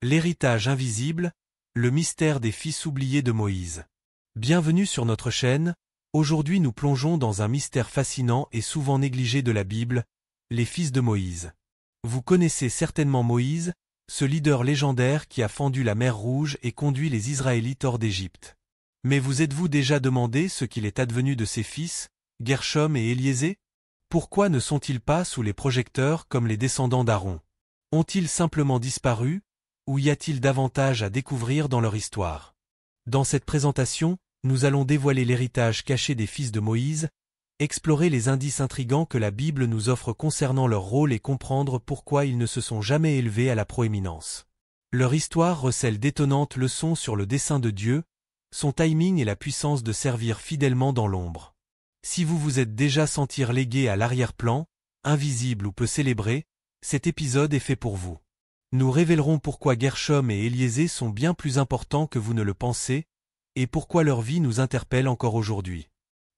L'héritage invisible, le mystère des fils oubliés de Moïse. Bienvenue sur notre chaîne, aujourd'hui nous plongeons dans un mystère fascinant et souvent négligé de la Bible, les fils de Moïse. Vous connaissez certainement Moïse, ce leader légendaire qui a fendu la mer Rouge et conduit les Israélites hors d'Égypte. Mais vous êtes-vous déjà demandé ce qu'il est advenu de ses fils, Gershom et Éliésée? Pourquoi ne sont-ils pas sous les projecteurs comme les descendants d'Aaron? Ont-ils simplement disparu? Ou y a-t-il davantage à découvrir dans leur histoire? Dans cette présentation, nous allons dévoiler l'héritage caché des fils de Moïse, explorer les indices intrigants que la Bible nous offre concernant leur rôle et comprendre pourquoi ils ne se sont jamais élevés à la proéminence. Leur histoire recèle d'étonnantes leçons sur le dessein de Dieu, son timing et la puissance de servir fidèlement dans l'ombre. Si vous vous êtes déjà senti relégué à l'arrière-plan, invisible ou peu célébré, cet épisode est fait pour vous. Nous révélerons pourquoi Gershom et Éliésée sont bien plus importants que vous ne le pensez, et pourquoi leur vie nous interpelle encore aujourd'hui.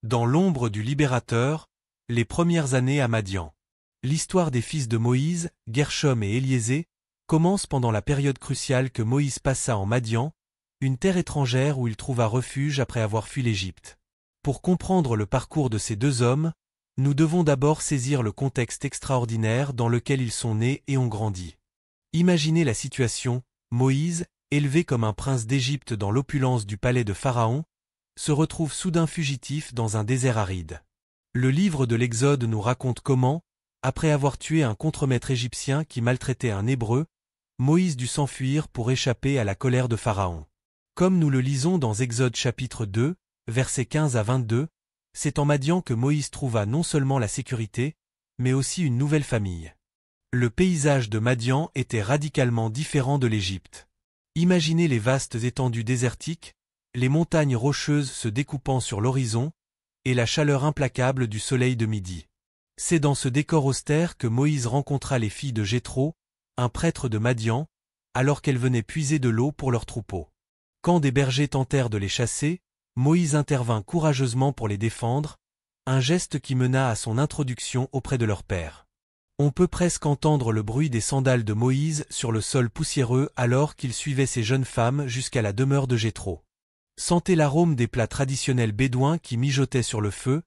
Dans l'ombre du Libérateur, les premières années à Madian. L'histoire des fils de Moïse, Gershom et Éliésée, commence pendant la période cruciale que Moïse passa en Madian, une terre étrangère où il trouva refuge après avoir fui l'Égypte. Pour comprendre le parcours de ces deux hommes, nous devons d'abord saisir le contexte extraordinaire dans lequel ils sont nés et ont grandi. Imaginez la situation, Moïse, élevé comme un prince d'Égypte dans l'opulence du palais de Pharaon, se retrouve soudain fugitif dans un désert aride. Le livre de l'Exode nous raconte comment, après avoir tué un contremaître égyptien qui maltraitait un Hébreu, Moïse dut s'enfuir pour échapper à la colère de Pharaon. Comme nous le lisons dans Exode chapitre 2, versets 15 à 22, c'est en Madian que Moïse trouva non seulement la sécurité, mais aussi une nouvelle famille. Le paysage de Madian était radicalement différent de l'Égypte. Imaginez les vastes étendues désertiques, les montagnes rocheuses se découpant sur l'horizon, et la chaleur implacable du soleil de midi. C'est dans ce décor austère que Moïse rencontra les filles de Jéthro, un prêtre de Madian, alors qu'elles venaient puiser de l'eau pour leurs troupeaux. Quand des bergers tentèrent de les chasser, Moïse intervint courageusement pour les défendre, un geste qui mena à son introduction auprès de leur père. On peut presque entendre le bruit des sandales de Moïse sur le sol poussiéreux alors qu'il suivait ces jeunes femmes jusqu'à la demeure de Jéthro. Sentez l'arôme des plats traditionnels bédouins qui mijotaient sur le feu,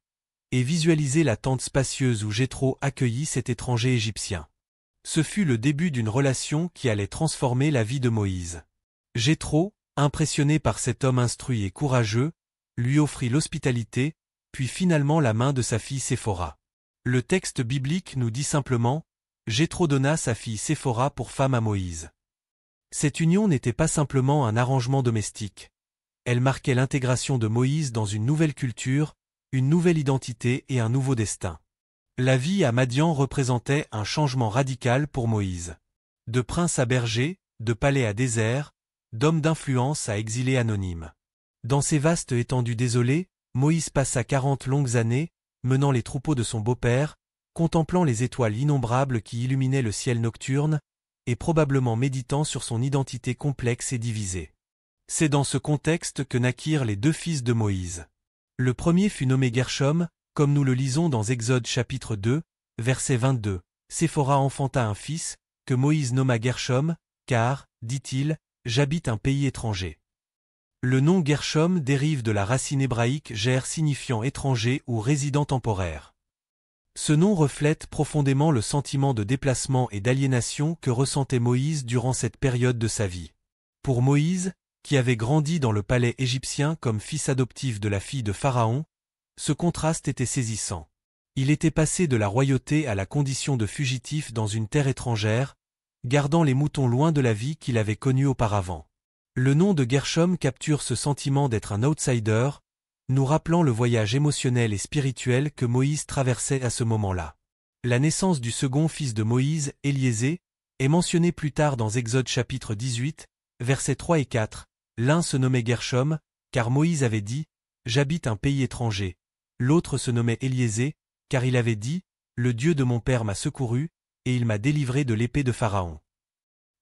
et visualisez la tente spacieuse où Jéthro accueillit cet étranger égyptien. Ce fut le début d'une relation qui allait transformer la vie de Moïse. Jéthro, impressionné par cet homme instruit et courageux, lui offrit l'hospitalité, puis finalement la main de sa fille Séphora. Le texte biblique nous dit simplement « Jéthro donna sa fille Séphora pour femme à Moïse ». Cette union n'était pas simplement un arrangement domestique. Elle marquait l'intégration de Moïse dans une nouvelle culture, une nouvelle identité et un nouveau destin. La vie à Madian représentait un changement radical pour Moïse. De prince à berger, de palais à désert, d'homme d'influence à exilé anonyme. Dans ces vastes étendues désolées, Moïse passa 40 longues années, menant les troupeaux de son beau-père, contemplant les étoiles innombrables qui illuminaient le ciel nocturne, et probablement méditant sur son identité complexe et divisée. C'est dans ce contexte que naquirent les deux fils de Moïse. Le premier fut nommé Gershom, comme nous le lisons dans Exode chapitre 2, verset 22. Séphora enfanta un fils, que Moïse nomma Gershom, car, dit-il, j'habite un pays étranger. Le nom Gershom dérive de la racine hébraïque ger signifiant étranger ou résident temporaire. Ce nom reflète profondément le sentiment de déplacement et d'aliénation que ressentait Moïse durant cette période de sa vie. Pour Moïse, qui avait grandi dans le palais égyptien comme fils adoptif de la fille de Pharaon, ce contraste était saisissant. Il était passé de la royauté à la condition de fugitif dans une terre étrangère, gardant les moutons loin de la vie qu'il avait connue auparavant. Le nom de Gershom capture ce sentiment d'être un outsider, nous rappelant le voyage émotionnel et spirituel que Moïse traversait à ce moment-là. La naissance du second fils de Moïse, Éliésée, est mentionnée plus tard dans Exode chapitre 18, versets 3 et 4. L'un se nommait Gershom, car Moïse avait dit « J'habite un pays étranger ». L'autre se nommait Éliésée, car il avait dit « Le Dieu de mon père m'a secouru, et il m'a délivré de l'épée de Pharaon ».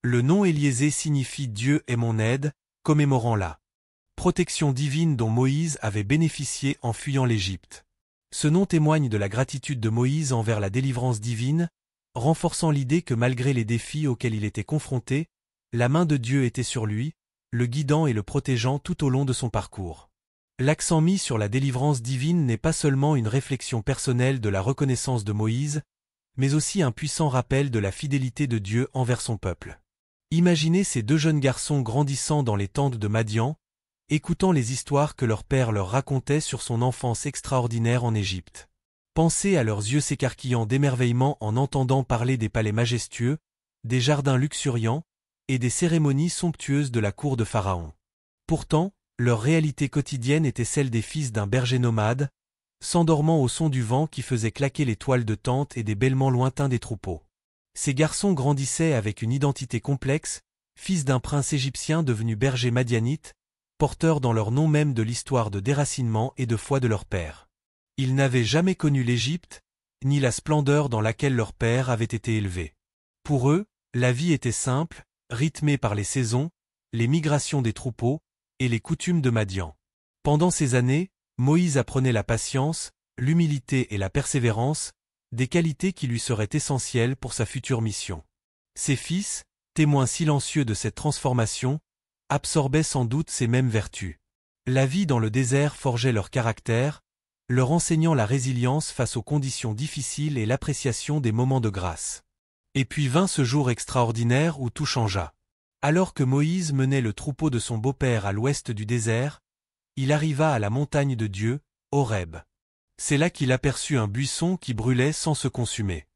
Le nom Éliésée signifie Dieu est mon aide, commémorant la protection divine dont Moïse avait bénéficié en fuyant l'Égypte. Ce nom témoigne de la gratitude de Moïse envers la délivrance divine, renforçant l'idée que malgré les défis auxquels il était confronté, la main de Dieu était sur lui, le guidant et le protégeant tout au long de son parcours. L'accent mis sur la délivrance divine n'est pas seulement une réflexion personnelle de la reconnaissance de Moïse, mais aussi un puissant rappel de la fidélité de Dieu envers son peuple. Imaginez ces deux jeunes garçons grandissant dans les tentes de Madian, écoutant les histoires que leur père leur racontait sur son enfance extraordinaire en Égypte. Pensez à leurs yeux s'écarquillant d'émerveillement en entendant parler des palais majestueux, des jardins luxuriants, et des cérémonies somptueuses de la cour de Pharaon. Pourtant, leur réalité quotidienne était celle des fils d'un berger nomade, s'endormant au son du vent qui faisait claquer les toiles de tente et des bêlements lointains des troupeaux. Ces garçons grandissaient avec une identité complexe, fils d'un prince égyptien devenu berger madianite, porteurs dans leur nom même de l'histoire de déracinement et de foi de leur père. Ils n'avaient jamais connu l'Égypte, ni la splendeur dans laquelle leur père avait été élevé. Pour eux, la vie était simple, rythmée par les saisons, les migrations des troupeaux, et les coutumes de Madian. Pendant ces années, Moïse apprenait la patience, l'humilité et la persévérance, des qualités qui lui seraient essentielles pour sa future mission. Ses fils, témoins silencieux de cette transformation, absorbaient sans doute ces mêmes vertus. La vie dans le désert forgeait leur caractère, leur enseignant la résilience face aux conditions difficiles et l'appréciation des moments de grâce. Et puis vint ce jour extraordinaire où tout changea. Alors que Moïse menait le troupeau de son beau-père à l'ouest du désert, il arriva à la montagne de Dieu, Horeb. C'est là qu'il aperçut un buisson qui brûlait sans se consumer.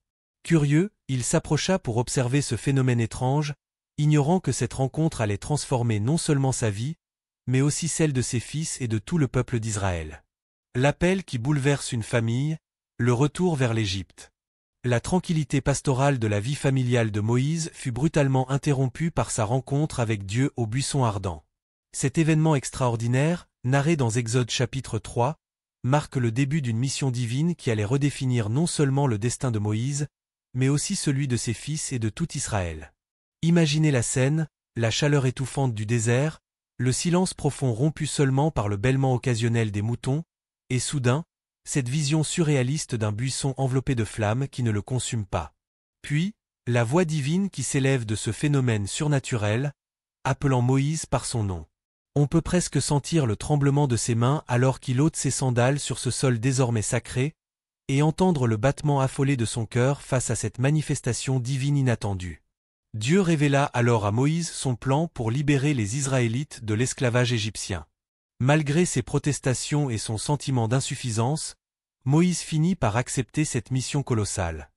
Curieux, il s'approcha pour observer ce phénomène étrange, ignorant que cette rencontre allait transformer non seulement sa vie, mais aussi celle de ses fils et de tout le peuple d'Israël. L'appel qui bouleverse une famille, le retour vers l'Égypte. La tranquillité pastorale de la vie familiale de Moïse fut brutalement interrompue par sa rencontre avec Dieu au buisson ardent. Cet événement extraordinaire, narré dans Exode chapitre 3, marque le début d'une mission divine qui allait redéfinir non seulement le destin de Moïse, mais aussi celui de ses fils et de tout Israël. Imaginez la scène, la chaleur étouffante du désert, le silence profond rompu seulement par le bêlement occasionnel des moutons, et soudain, cette vision surréaliste d'un buisson enveloppé de flammes qui ne le consume pas. Puis, la voix divine qui s'élève de ce phénomène surnaturel, appelant Moïse par son nom. On peut presque sentir le tremblement de ses mains alors qu'il ôte ses sandales sur ce sol désormais sacré, et entendre le battement affolé de son cœur face à cette manifestation divine inattendue. Dieu révéla alors à Moïse son plan pour libérer les Israélites de l'esclavage égyptien. Malgré ses protestations et son sentiment d'insuffisance, Moïse finit par accepter cette mission colossale.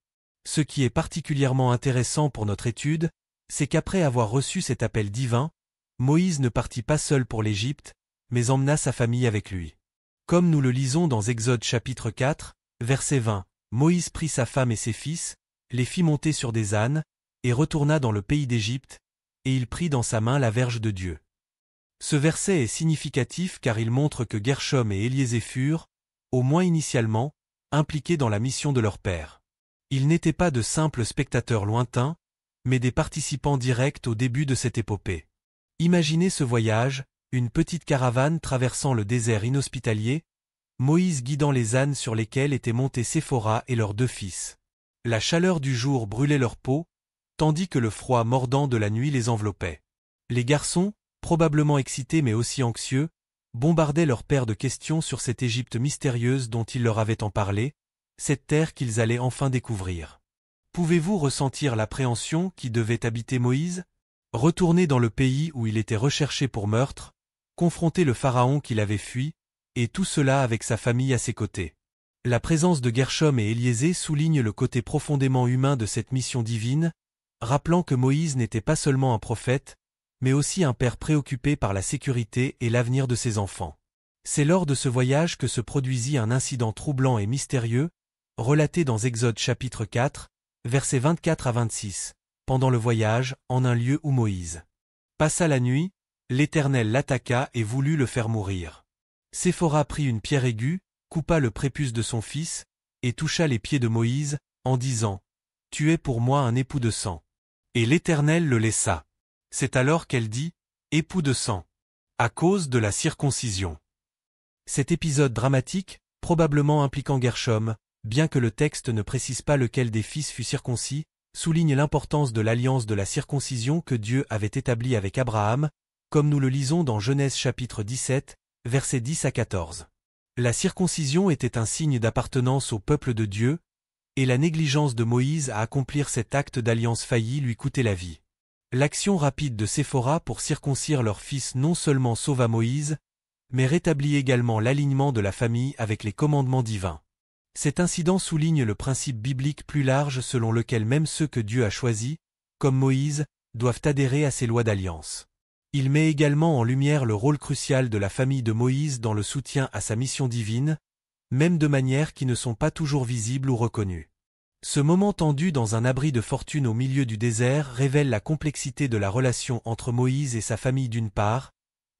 Ce qui est particulièrement intéressant pour notre étude, c'est qu'après avoir reçu cet appel divin, Moïse ne partit pas seul pour l'Égypte, mais emmena sa famille avec lui. Comme nous le lisons dans Exode chapitre 4, verset 20, Moïse prit sa femme et ses fils, les fit monter sur des ânes, et retourna dans le pays d'Égypte, et il prit dans sa main la verge de Dieu. Ce verset est significatif car il montre que Gershom et Éliézer furent, au moins initialement, impliqués dans la mission de leur père. Ils n'étaient pas de simples spectateurs lointains, mais des participants directs au début de cette épopée. Imaginez ce voyage, une petite caravane traversant le désert inhospitalier, Moïse guidant les ânes sur lesquels étaient montés Séphora et leurs deux fils. La chaleur du jour brûlait leur peau, tandis que le froid mordant de la nuit les enveloppait. Les garçons, probablement excités mais aussi anxieux, bombardaient leur père de questions sur cette Égypte mystérieuse dont il leur avait tant parlé, cette terre qu'ils allaient enfin découvrir. Pouvez-vous ressentir l'appréhension qui devait habiter Moïse? Retourner dans le pays où il était recherché pour meurtre, confronter le pharaon qu'il avait fui, et tout cela avec sa famille à ses côtés. La présence de Gershom et Éliézer souligne le côté profondément humain de cette mission divine, rappelant que Moïse n'était pas seulement un prophète, mais aussi un père préoccupé par la sécurité et l'avenir de ses enfants. C'est lors de ce voyage que se produisit un incident troublant et mystérieux, relaté dans Exode chapitre 4, versets 24 à 26, pendant le voyage, en un lieu où Moïse passa la nuit, l'Éternel l'attaqua et voulut le faire mourir. Séphora prit une pierre aiguë, coupa le prépuce de son fils, et toucha les pieds de Moïse, en disant « Tu es pour moi un époux de sang. » Et l'Éternel le laissa. C'est alors qu'elle dit « Époux de sang » à cause de la circoncision. Cet épisode dramatique, probablement impliquant Gershom, bien que le texte ne précise pas lequel des fils fut circoncis, souligne l'importance de l'alliance de la circoncision que Dieu avait établie avec Abraham, comme nous le lisons dans Genèse chapitre 17, versets 10 à 14. La circoncision était un signe d'appartenance au peuple de Dieu, et la négligence de Moïse à accomplir cet acte d'alliance failli lui coûtait la vie. L'action rapide de Séphora pour circoncire leur fils non seulement sauva Moïse, mais rétablit également l'alignement de la famille avec les commandements divins. Cet incident souligne le principe biblique plus large selon lequel même ceux que Dieu a choisis, comme Moïse, doivent adhérer à ses lois d'alliance. Il met également en lumière le rôle crucial de la famille de Moïse dans le soutien à sa mission divine, même de manières qui ne sont pas toujours visibles ou reconnues. Ce moment tendu dans un abri de fortune au milieu du désert révèle la complexité de la relation entre Moïse et sa famille d'une part,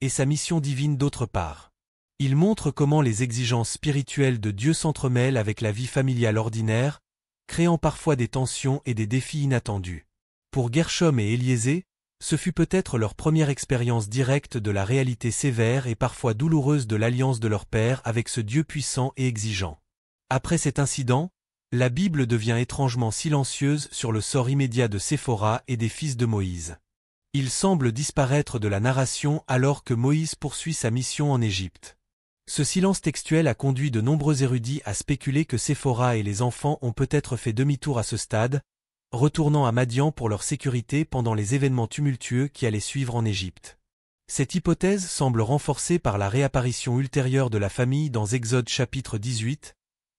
et sa mission divine d'autre part. Il montre comment les exigences spirituelles de Dieu s'entremêlent avec la vie familiale ordinaire, créant parfois des tensions et des défis inattendus. Pour Gershom et Éliézer, ce fut peut-être leur première expérience directe de la réalité sévère et parfois douloureuse de l'alliance de leur père avec ce Dieu puissant et exigeant. Après cet incident, la Bible devient étrangement silencieuse sur le sort immédiat de Séphora et des fils de Moïse. Il semble disparaître de la narration alors que Moïse poursuit sa mission en Égypte. Ce silence textuel a conduit de nombreux érudits à spéculer que Séphora et les enfants ont peut-être fait demi-tour à ce stade, retournant à Madian pour leur sécurité pendant les événements tumultueux qui allaient suivre en Égypte. Cette hypothèse semble renforcée par la réapparition ultérieure de la famille dans Exode chapitre 18,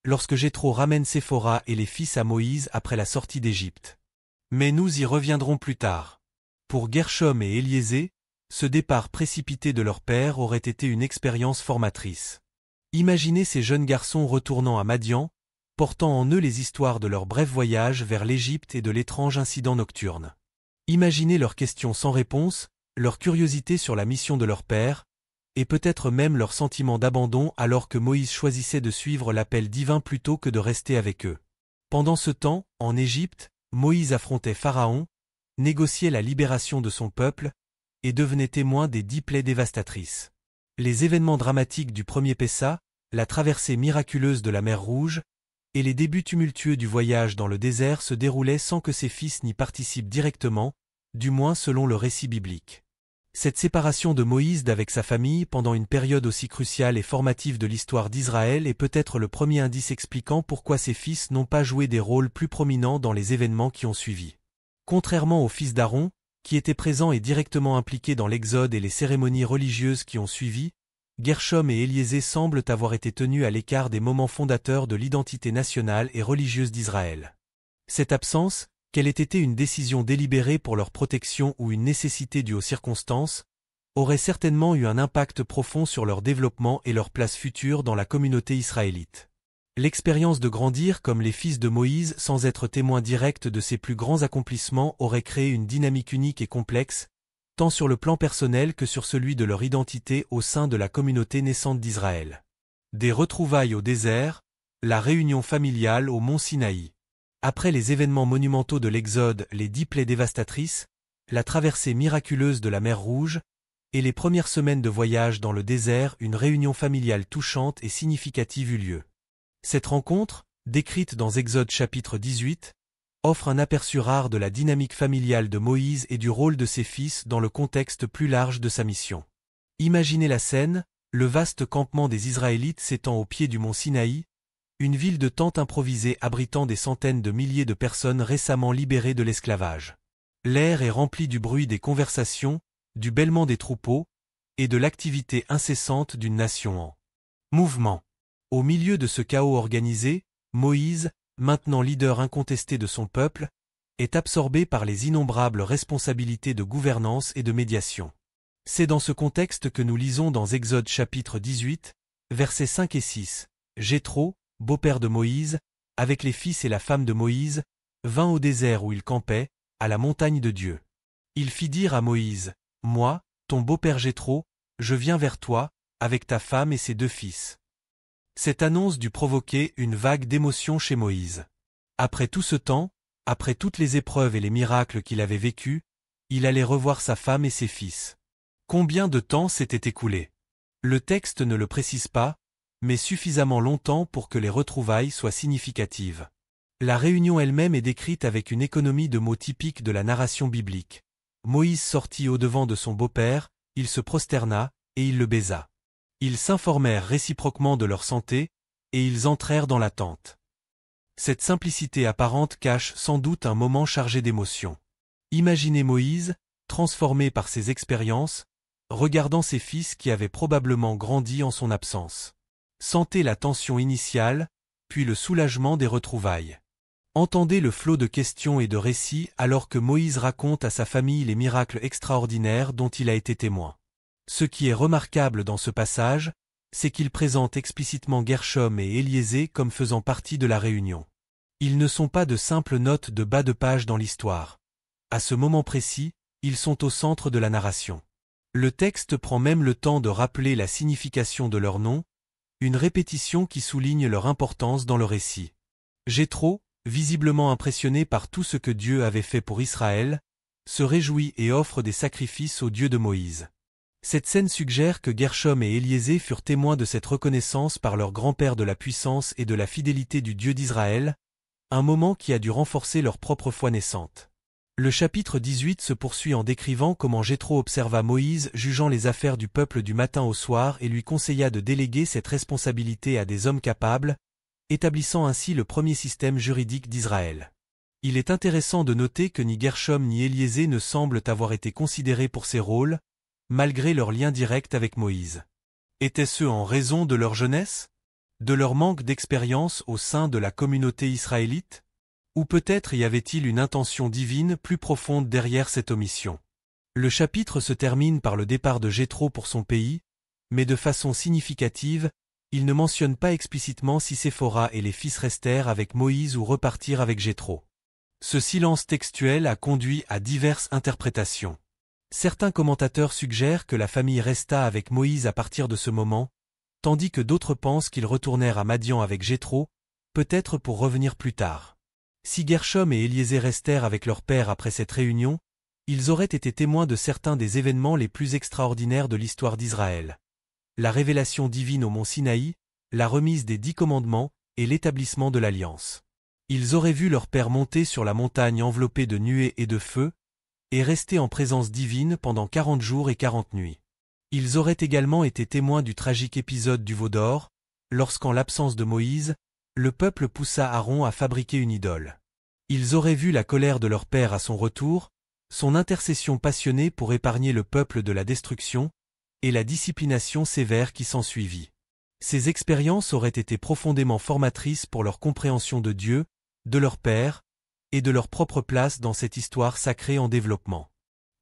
lorsque Jéthro ramène Séphora et les fils à Moïse après la sortie d'Égypte. Mais nous y reviendrons plus tard. Pour Gershom et Éliézer, ce départ précipité de leur père aurait été une expérience formatrice. Imaginez ces jeunes garçons retournant à Madian, portant en eux les histoires de leur bref voyage vers l'Égypte et de l'étrange incident nocturne. Imaginez leurs questions sans réponse, leur curiosité sur la mission de leur père, et peut-être même leur sentiment d'abandon alors que Moïse choisissait de suivre l'appel divin plutôt que de rester avec eux. Pendant ce temps, en Égypte, Moïse affrontait Pharaon, négociait la libération de son peuple, et devenait témoin des 10 plaies dévastatrices. Les événements dramatiques du premier Pessa, la traversée miraculeuse de la mer Rouge, et les débuts tumultueux du voyage dans le désert se déroulaient sans que ses fils n'y participent directement, du moins selon le récit biblique. Cette séparation de Moïse d'avec sa famille pendant une période aussi cruciale et formative de l'histoire d'Israël est peut-être le premier indice expliquant pourquoi ses fils n'ont pas joué des rôles plus prominents dans les événements qui ont suivi. Contrairement aux fils d'Aaron, qui étaient présents et directement impliqués dans l'Exode et les cérémonies religieuses qui ont suivi, Gershom et Éliézer semblent avoir été tenus à l'écart des moments fondateurs de l'identité nationale et religieuse d'Israël. Cette absence, qu'elle ait été une décision délibérée pour leur protection ou une nécessité due aux circonstances, aurait certainement eu un impact profond sur leur développement et leur place future dans la communauté israélite. L'expérience de grandir comme les fils de Moïse sans être témoins directs de ses plus grands accomplissements aurait créé une dynamique unique et complexe, tant sur le plan personnel que sur celui de leur identité au sein de la communauté naissante d'Israël. Des retrouvailles au désert, la réunion familiale au mont Sinaï. Après les événements monumentaux de l'Exode, les 10 plaies dévastatrices, la traversée miraculeuse de la mer Rouge, et les premières semaines de voyage dans le désert, une réunion familiale touchante et significative eut lieu. Cette rencontre, décrite dans Exode chapitre 18, offre un aperçu rare de la dynamique familiale de Moïse et du rôle de ses fils dans le contexte plus large de sa mission. Imaginez la scène, le vaste campement des Israélites s'étend au pied du mont Sinaï, une ville de tentes improvisées abritant des centaines de milliers de personnes récemment libérées de l'esclavage. L'air est rempli du bruit des conversations, du bêlement des troupeaux, et de l'activité incessante d'une nation en mouvement. Au milieu de ce chaos organisé, Moïse, maintenant leader incontesté de son peuple, est absorbé par les innombrables responsabilités de gouvernance et de médiation. C'est dans ce contexte que nous lisons dans Exode chapitre 18, versets 5 et 6, Jéthro, beau-père de Moïse, avec les fils et la femme de Moïse, vint au désert où il campait, à la montagne de Dieu. Il fit dire à Moïse, « Moi, ton beau-père Jéthro, je viens vers toi, avec ta femme et ses 2 fils. » Cette annonce dut provoquer une vague d'émotion chez Moïse. Après tout ce temps, après toutes les épreuves et les miracles qu'il avait vécus, il allait revoir sa femme et ses fils. Combien de temps s'était écoulé? Le texte ne le précise pas, mais suffisamment longtemps pour que les retrouvailles soient significatives. La réunion elle-même est décrite avec une économie de mots typique de la narration biblique. Moïse sortit au-devant de son beau-père, il se prosterna, et il le baisa. Ils s'informèrent réciproquement de leur santé, et ils entrèrent dans la tente. Cette simplicité apparente cache sans doute un moment chargé d'émotions. Imaginez Moïse, transformé par ses expériences, regardant ses fils qui avaient probablement grandi en son absence. Sentez la tension initiale, puis le soulagement des retrouvailles. Entendez le flot de questions et de récits alors que Moïse raconte à sa famille les miracles extraordinaires dont il a été témoin. Ce qui est remarquable dans ce passage, c'est qu'il présente explicitement Gershom et Éliésée comme faisant partie de la réunion. Ils ne sont pas de simples notes de bas de page dans l'histoire. À ce moment précis, ils sont au centre de la narration. Le texte prend même le temps de rappeler la signification de leur nom, une répétition qui souligne leur importance dans le récit. Jéthro, visiblement impressionné par tout ce que Dieu avait fait pour Israël, se réjouit et offre des sacrifices au Dieu de Moïse. Cette scène suggère que Gershom et Éliésée furent témoins de cette reconnaissance par leur grand-père de la puissance et de la fidélité du Dieu d'Israël, un moment qui a dû renforcer leur propre foi naissante. Le chapitre 18 se poursuit en décrivant comment Jéthro observa Moïse jugeant les affaires du peuple du matin au soir et lui conseilla de déléguer cette responsabilité à des hommes capables, établissant ainsi le premier système juridique d'Israël. Il est intéressant de noter que ni Gershom ni Éliésée ne semblent avoir été considérés pour ces rôles, malgré leur lien direct avec Moïse. Était-ce en raison de leur jeunesse? De leur manque d'expérience au sein de la communauté israélite? Ou peut-être y avait-il une intention divine plus profonde derrière cette omission? Le chapitre se termine par le départ de Jéthro pour son pays, mais de façon significative, il ne mentionne pas explicitement si Séphora et les fils restèrent avec Moïse ou repartirent avec Jéthro. Ce silence textuel a conduit à diverses interprétations. Certains commentateurs suggèrent que la famille resta avec Moïse à partir de ce moment, tandis que d'autres pensent qu'ils retournèrent à Madian avec Jéthro, peut-être pour revenir plus tard. Si Gershom et Éliésée restèrent avec leur père après cette réunion, ils auraient été témoins de certains des événements les plus extraordinaires de l'histoire d'Israël. La révélation divine au mont Sinaï, la remise des 10 commandements et l'établissement de l'alliance. Ils auraient vu leur père monter sur la montagne enveloppée de nuées et de feu, et rester en présence divine pendant 40 jours et 40 nuits. Ils auraient également été témoins du tragique épisode du veau d'or, lorsqu'en l'absence de Moïse, le peuple poussa Aaron à fabriquer une idole. Ils auraient vu la colère de leur père à son retour, son intercession passionnée pour épargner le peuple de la destruction, et la disciplination sévère qui s'ensuivit. Ces expériences auraient été profondément formatrices pour leur compréhension de Dieu, de leur père, et de leur propre place dans cette histoire sacrée en développement.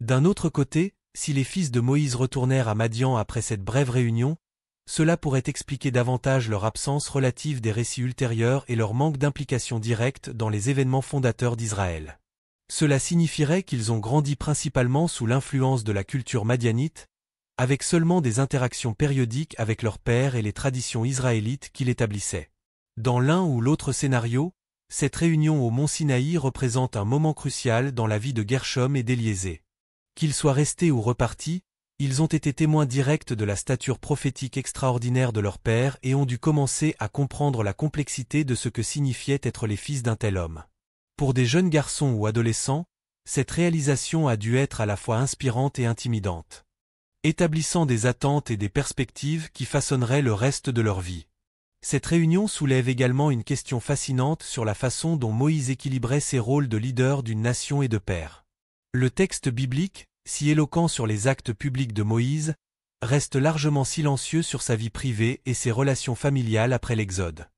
D'un autre côté, si les fils de Moïse retournèrent à Madian après cette brève réunion, cela pourrait expliquer davantage leur absence relative des récits ultérieurs et leur manque d'implication directe dans les événements fondateurs d'Israël. Cela signifierait qu'ils ont grandi principalement sous l'influence de la culture madianite, avec seulement des interactions périodiques avec leur père et les traditions israélites qu'il établissait. Dans l'un ou l'autre scénario, cette réunion au mont Sinaï représente un moment crucial dans la vie de Gershom et d'Éliésée. Qu'ils soient restés ou repartis, ils ont été témoins directs de la stature prophétique extraordinaire de leur père et ont dû commencer à comprendre la complexité de ce que signifiait être les fils d'un tel homme. Pour des jeunes garçons ou adolescents, cette réalisation a dû être à la fois inspirante et intimidante, établissant des attentes et des perspectives qui façonneraient le reste de leur vie. Cette réunion soulève également une question fascinante sur la façon dont Moïse équilibrait ses rôles de leader d'une nation et de père. Le texte biblique, si éloquent sur les actes publics de Moïse, reste largement silencieux sur sa vie privée et ses relations familiales après l'Exode.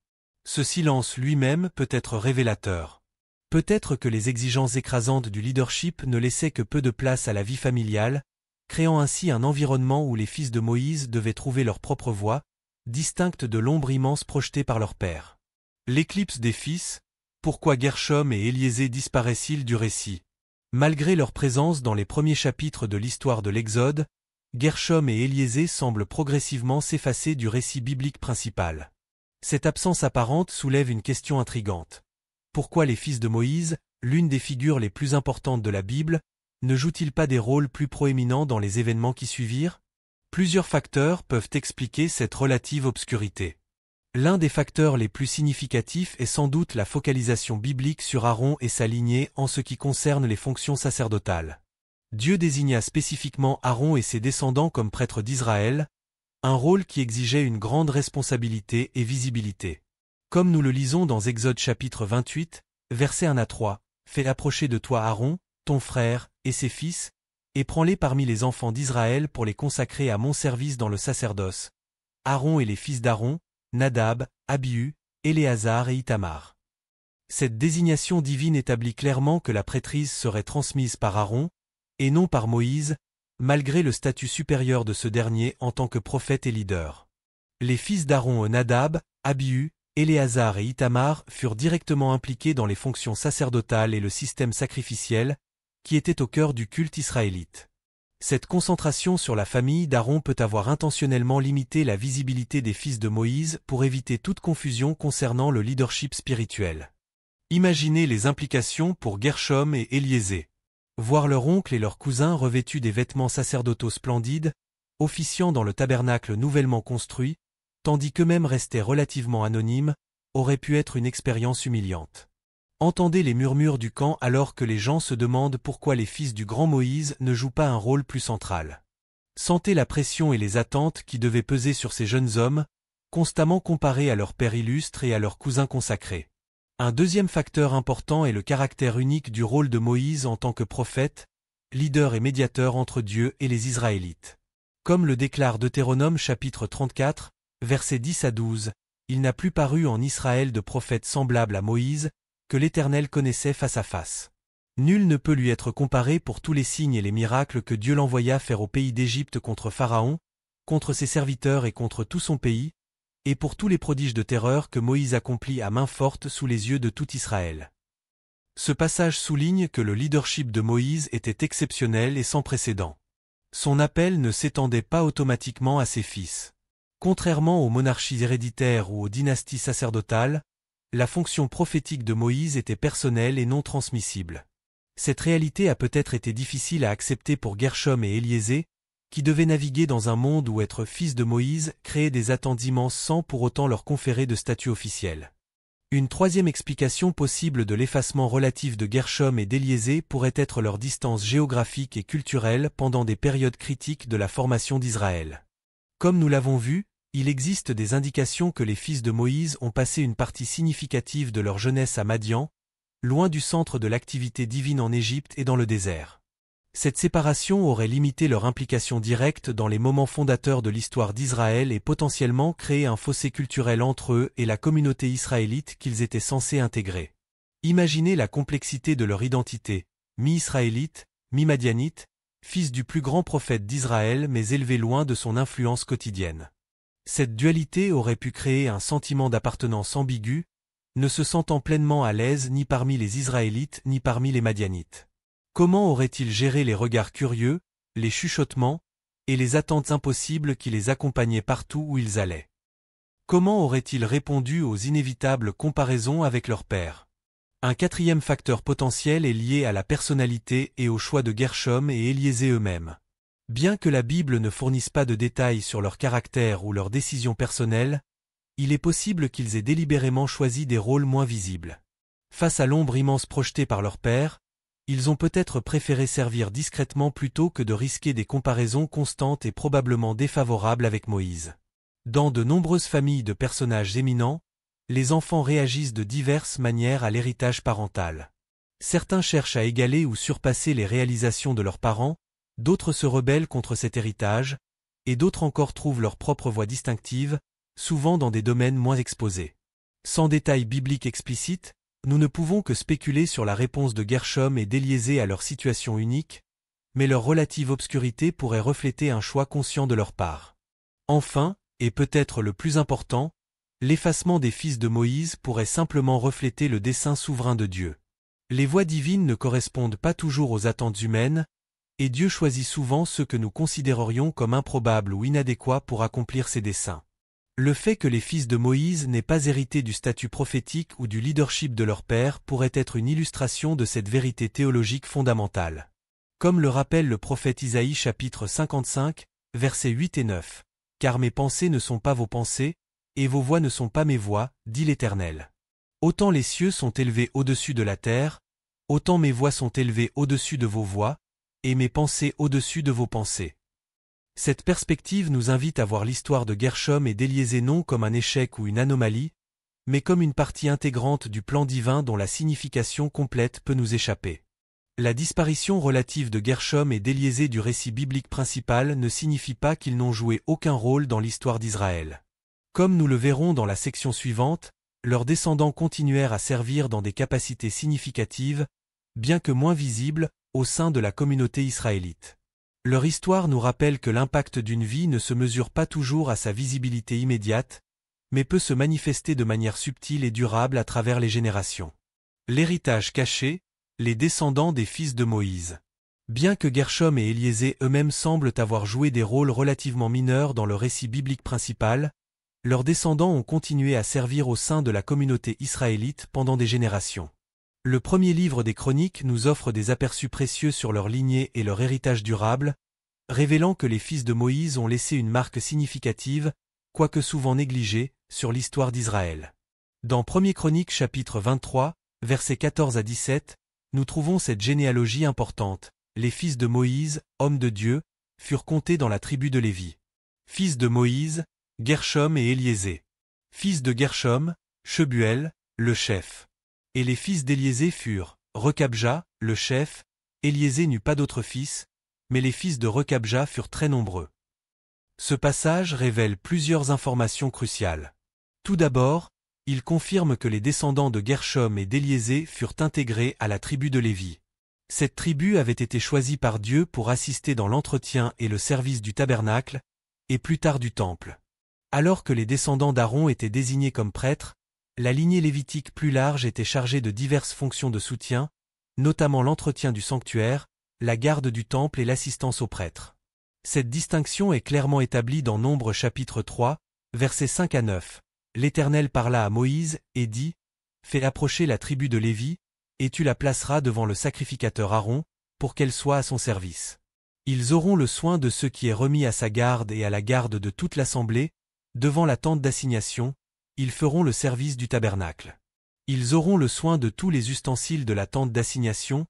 Ce silence lui-même peut être révélateur. Peut-être que les exigences écrasantes du leadership ne laissaient que peu de place à la vie familiale, créant ainsi un environnement où les fils de Moïse devaient trouver leur propre voie, distincte de l'ombre immense projetée par leur père. L'éclipse des fils, pourquoi Gershom et Éliésée disparaissent-ils du récit? Malgré leur présence dans les premiers chapitres de l'histoire de l'Exode, Gershom et Éliésée semblent progressivement s'effacer du récit biblique principal. Cette absence apparente soulève une question intrigante. Pourquoi les fils de Moïse, l'une des figures les plus importantes de la Bible, ne jouent-ils pas des rôles plus proéminents dans les événements qui suivirent? Plusieurs facteurs peuvent expliquer cette relative obscurité. L'un des facteurs les plus significatifs est sans doute la focalisation biblique sur Aaron et sa lignée en ce qui concerne les fonctions sacerdotales. Dieu désigna spécifiquement Aaron et ses descendants comme prêtres d'Israël, un rôle qui exigeait une grande responsabilité et visibilité. Comme nous le lisons dans Exode chapitre 28, versets 1 à 3, « Fais approcher de toi Aaron, ton frère, et ses fils, et prends-les parmi les enfants d'Israël pour les consacrer à mon service dans le sacerdoce. Aaron et les fils d'Aaron, Nadab, Abihu, Éléazar et Ithamar. » Cette désignation divine établit clairement que la prêtrise serait transmise par Aaron, et non par Moïse, malgré le statut supérieur de ce dernier en tant que prophète et leader. Les fils d'Aaron Nadab, Abihu, Éléazar et Ithamar furent directement impliqués dans les fonctions sacerdotales et le système sacrificiel, qui était au cœur du culte israélite. Cette concentration sur la famille d'Aaron peut avoir intentionnellement limité la visibilité des fils de Moïse pour éviter toute confusion concernant le leadership spirituel. Imaginez les implications pour Gershom et Éliézer. Voir leur oncle et leurs cousins revêtus des vêtements sacerdotaux splendides, officiant dans le tabernacle nouvellement construit, tandis qu'eux-mêmes restaient relativement anonymes, aurait pu être une expérience humiliante. Entendez les murmures du camp alors que les gens se demandent pourquoi les fils du grand Moïse ne jouent pas un rôle plus central. Sentez la pression et les attentes qui devaient peser sur ces jeunes hommes, constamment comparés à leur père illustre et à leurs cousins consacrés. Un deuxième facteur important est le caractère unique du rôle de Moïse en tant que prophète, leader et médiateur entre Dieu et les Israélites. Comme le déclare Deutéronome chapitre 34, versets 10 à 12, « Il n'a plus paru en Israël de prophète semblable à Moïse, que l'Éternel connaissait face à face. Nul ne peut lui être comparé pour tous les signes et les miracles que Dieu l'envoya faire au pays d'Égypte contre Pharaon, contre ses serviteurs et contre tout son pays, et pour tous les prodiges de terreur que Moïse accomplit à main forte sous les yeux de tout Israël. » Ce passage souligne que le leadership de Moïse était exceptionnel et sans précédent. Son appel ne s'étendait pas automatiquement à ses fils. Contrairement aux monarchies héréditaires ou aux dynasties sacerdotales, la fonction prophétique de Moïse était personnelle et non transmissible. Cette réalité a peut-être été difficile à accepter pour Gershom et Éliézer, qui devaient naviguer dans un monde où être fils de Moïse créait des attentes immenses sans pour autant leur conférer de statut officiel. Une troisième explication possible de l'effacement relatif de Gershom et d'Éliézer pourrait être leur distance géographique et culturelle pendant des périodes critiques de la formation d'Israël. Comme nous l'avons vu, il existe des indications que les fils de Moïse ont passé une partie significative de leur jeunesse à Madian, loin du centre de l'activité divine en Égypte et dans le désert. Cette séparation aurait limité leur implication directe dans les moments fondateurs de l'histoire d'Israël et potentiellement créé un fossé culturel entre eux et la communauté israélite qu'ils étaient censés intégrer. Imaginez la complexité de leur identité, mi-israélite, mi-madianite, fils du plus grand prophète d'Israël mais élevé loin de son influence quotidienne. Cette dualité aurait pu créer un sentiment d'appartenance ambigu, ne se sentant pleinement à l'aise ni parmi les Israélites ni parmi les Madianites. Comment aurait-il géré les regards curieux, les chuchotements, et les attentes impossibles qui les accompagnaient partout où ils allaient? Comment aurait-il répondu aux inévitables comparaisons avec leur père? Un quatrième facteur potentiel est lié à la personnalité et au choix de Gershom et Éliézer eux-mêmes. Bien que la Bible ne fournisse pas de détails sur leur caractère ou leurs décisions personnelles, il est possible qu'ils aient délibérément choisi des rôles moins visibles. Face à l'ombre immense projetée par leur père, ils ont peut-être préféré servir discrètement plutôt que de risquer des comparaisons constantes et probablement défavorables avec Moïse. Dans de nombreuses familles de personnages éminents, les enfants réagissent de diverses manières à l'héritage parental. Certains cherchent à égaler ou surpasser les réalisations de leurs parents, d'autres se rebellent contre cet héritage, et d'autres encore trouvent leur propre voie distinctive, souvent dans des domaines moins exposés. Sans détails bibliques explicites, nous ne pouvons que spéculer sur la réponse de Gershom et d'Éliézer à leur situation unique, mais leur relative obscurité pourrait refléter un choix conscient de leur part. Enfin, et peut-être le plus important, l'effacement des fils de Moïse pourrait simplement refléter le dessein souverain de Dieu. Les voies divines ne correspondent pas toujours aux attentes humaines, et Dieu choisit souvent ceux que nous considérerions comme improbables ou inadéquats pour accomplir ses desseins. Le fait que les fils de Moïse n'aient pas hérité du statut prophétique ou du leadership de leur père pourrait être une illustration de cette vérité théologique fondamentale. Comme le rappelle le prophète Isaïe chapitre 55, versets 8 et 9, « Car mes pensées ne sont pas vos pensées, et vos voix ne sont pas mes voix, dit l'Éternel. Autant les cieux sont élevés au-dessus de la terre, autant mes voix sont élevées au-dessus de vos voix, et mes pensées au-dessus de vos pensées. Cette perspective nous invite à voir l'histoire de Gershom et d'Éliésée non comme un échec ou une anomalie, mais comme une partie intégrante du plan divin dont la signification complète peut nous échapper. La disparition relative de Gershom et d'Éliésée du récit biblique principal ne signifie pas qu'ils n'ont joué aucun rôle dans l'histoire d'Israël. Comme nous le verrons dans la section suivante, leurs descendants continuèrent à servir dans des capacités significatives, bien que moins visibles, au sein de la communauté israélite. Leur histoire nous rappelle que l'impact d'une vie ne se mesure pas toujours à sa visibilité immédiate, mais peut se manifester de manière subtile et durable à travers les générations. L'héritage caché, les descendants des fils de Moïse. Bien que Gershom et Éliésée eux-mêmes semblent avoir joué des rôles relativement mineurs dans le récit biblique principal, leurs descendants ont continué à servir au sein de la communauté israélite pendant des générations. Le premier livre des Chroniques nous offre des aperçus précieux sur leur lignée et leur héritage durable, révélant que les fils de Moïse ont laissé une marque significative, quoique souvent négligée, sur l'histoire d'Israël. Dans 1er Chroniques chapitre 23, versets 14 à 17, nous trouvons cette généalogie importante. Les fils de Moïse, hommes de Dieu, furent comptés dans la tribu de Lévi. Fils de Moïse, Gershom et Éliésée. Fils de Gershom, Shebuel, le chef. Et les fils d'Éliésée furent Recabja, le chef. Éliésée n'eut pas d'autres fils, mais les fils de Recabja furent très nombreux. Ce passage révèle plusieurs informations cruciales. Tout d'abord, il confirme que les descendants de Gershom et d'Éliésée furent intégrés à la tribu de Lévi. Cette tribu avait été choisie par Dieu pour assister dans l'entretien et le service du tabernacle, et plus tard du temple. Alors que les descendants d'Aaron étaient désignés comme prêtres, la lignée lévitique plus large était chargée de diverses fonctions de soutien, notamment l'entretien du sanctuaire, la garde du temple et l'assistance aux prêtres. Cette distinction est clairement établie dans Nombres chapitre 3, versets 5 à 9. L'Éternel parla à Moïse et dit : « Fais approcher la tribu de Lévi, et tu la placeras devant le sacrificateur Aaron, pour qu'elle soit à son service. Ils auront le soin de ce qui est remis à sa garde et à la garde de toute l'assemblée, devant la tente d'assignation, ils feront le service du tabernacle. Ils auront le soin de tous les ustensiles de la tente d'assignation,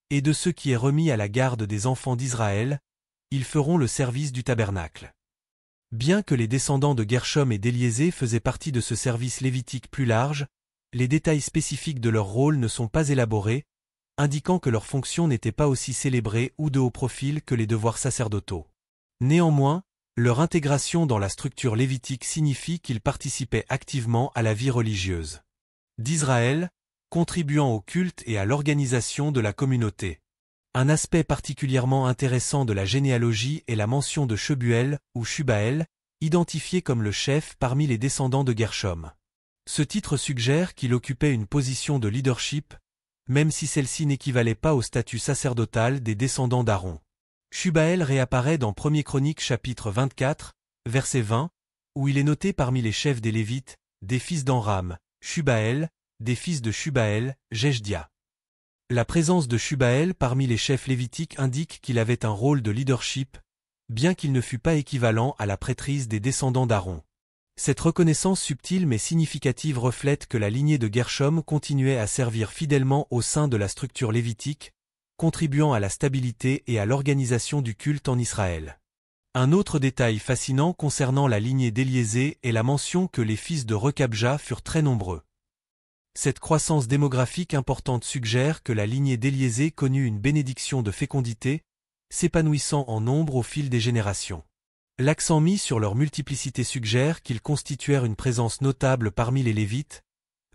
et de ce qui est remis à la garde des enfants d'Israël, ils feront le service du tabernacle. » Bien que les descendants de Gershom et d'Éliésée faisaient partie de ce service lévitique plus large, les détails spécifiques de leur rôle ne sont pas élaborés, indiquant que leurs fonctions n'étaient pas aussi célébrées ou de haut profil que les devoirs sacerdotaux. Néanmoins, leur intégration dans la structure lévitique signifie qu'ils participaient activement à la vie religieuse d'Israël, contribuant au culte et à l'organisation de la communauté. Un aspect particulièrement intéressant de la généalogie est la mention de Shebuel ou Shubael, identifié comme le chef parmi les descendants de Gershom. Ce titre suggère qu'il occupait une position de leadership, même si celle-ci n'équivalait pas au statut sacerdotal des descendants d'Aaron. Shubael réapparaît dans 1er Chroniques chapitre 24, verset 20, où il est noté parmi les chefs des Lévites, des fils d'Amram, Shubael, des fils de Shubael, Jeshdia. La présence de Shubael parmi les chefs lévitiques indique qu'il avait un rôle de leadership, bien qu'il ne fût pas équivalent à la prêtrise des descendants d'Aaron. Cette reconnaissance subtile mais significative reflète que la lignée de Gershom continuait à servir fidèlement au sein de la structure lévitique, contribuant à la stabilité et à l'organisation du culte en Israël. Un autre détail fascinant concernant la lignée d'Éliésée est la mention que les fils de Recabja furent très nombreux. Cette croissance démographique importante suggère que la lignée d'Éliésée connut une bénédiction de fécondité, s'épanouissant en nombre au fil des générations. L'accent mis sur leur multiplicité suggère qu'ils constituèrent une présence notable parmi les Lévites,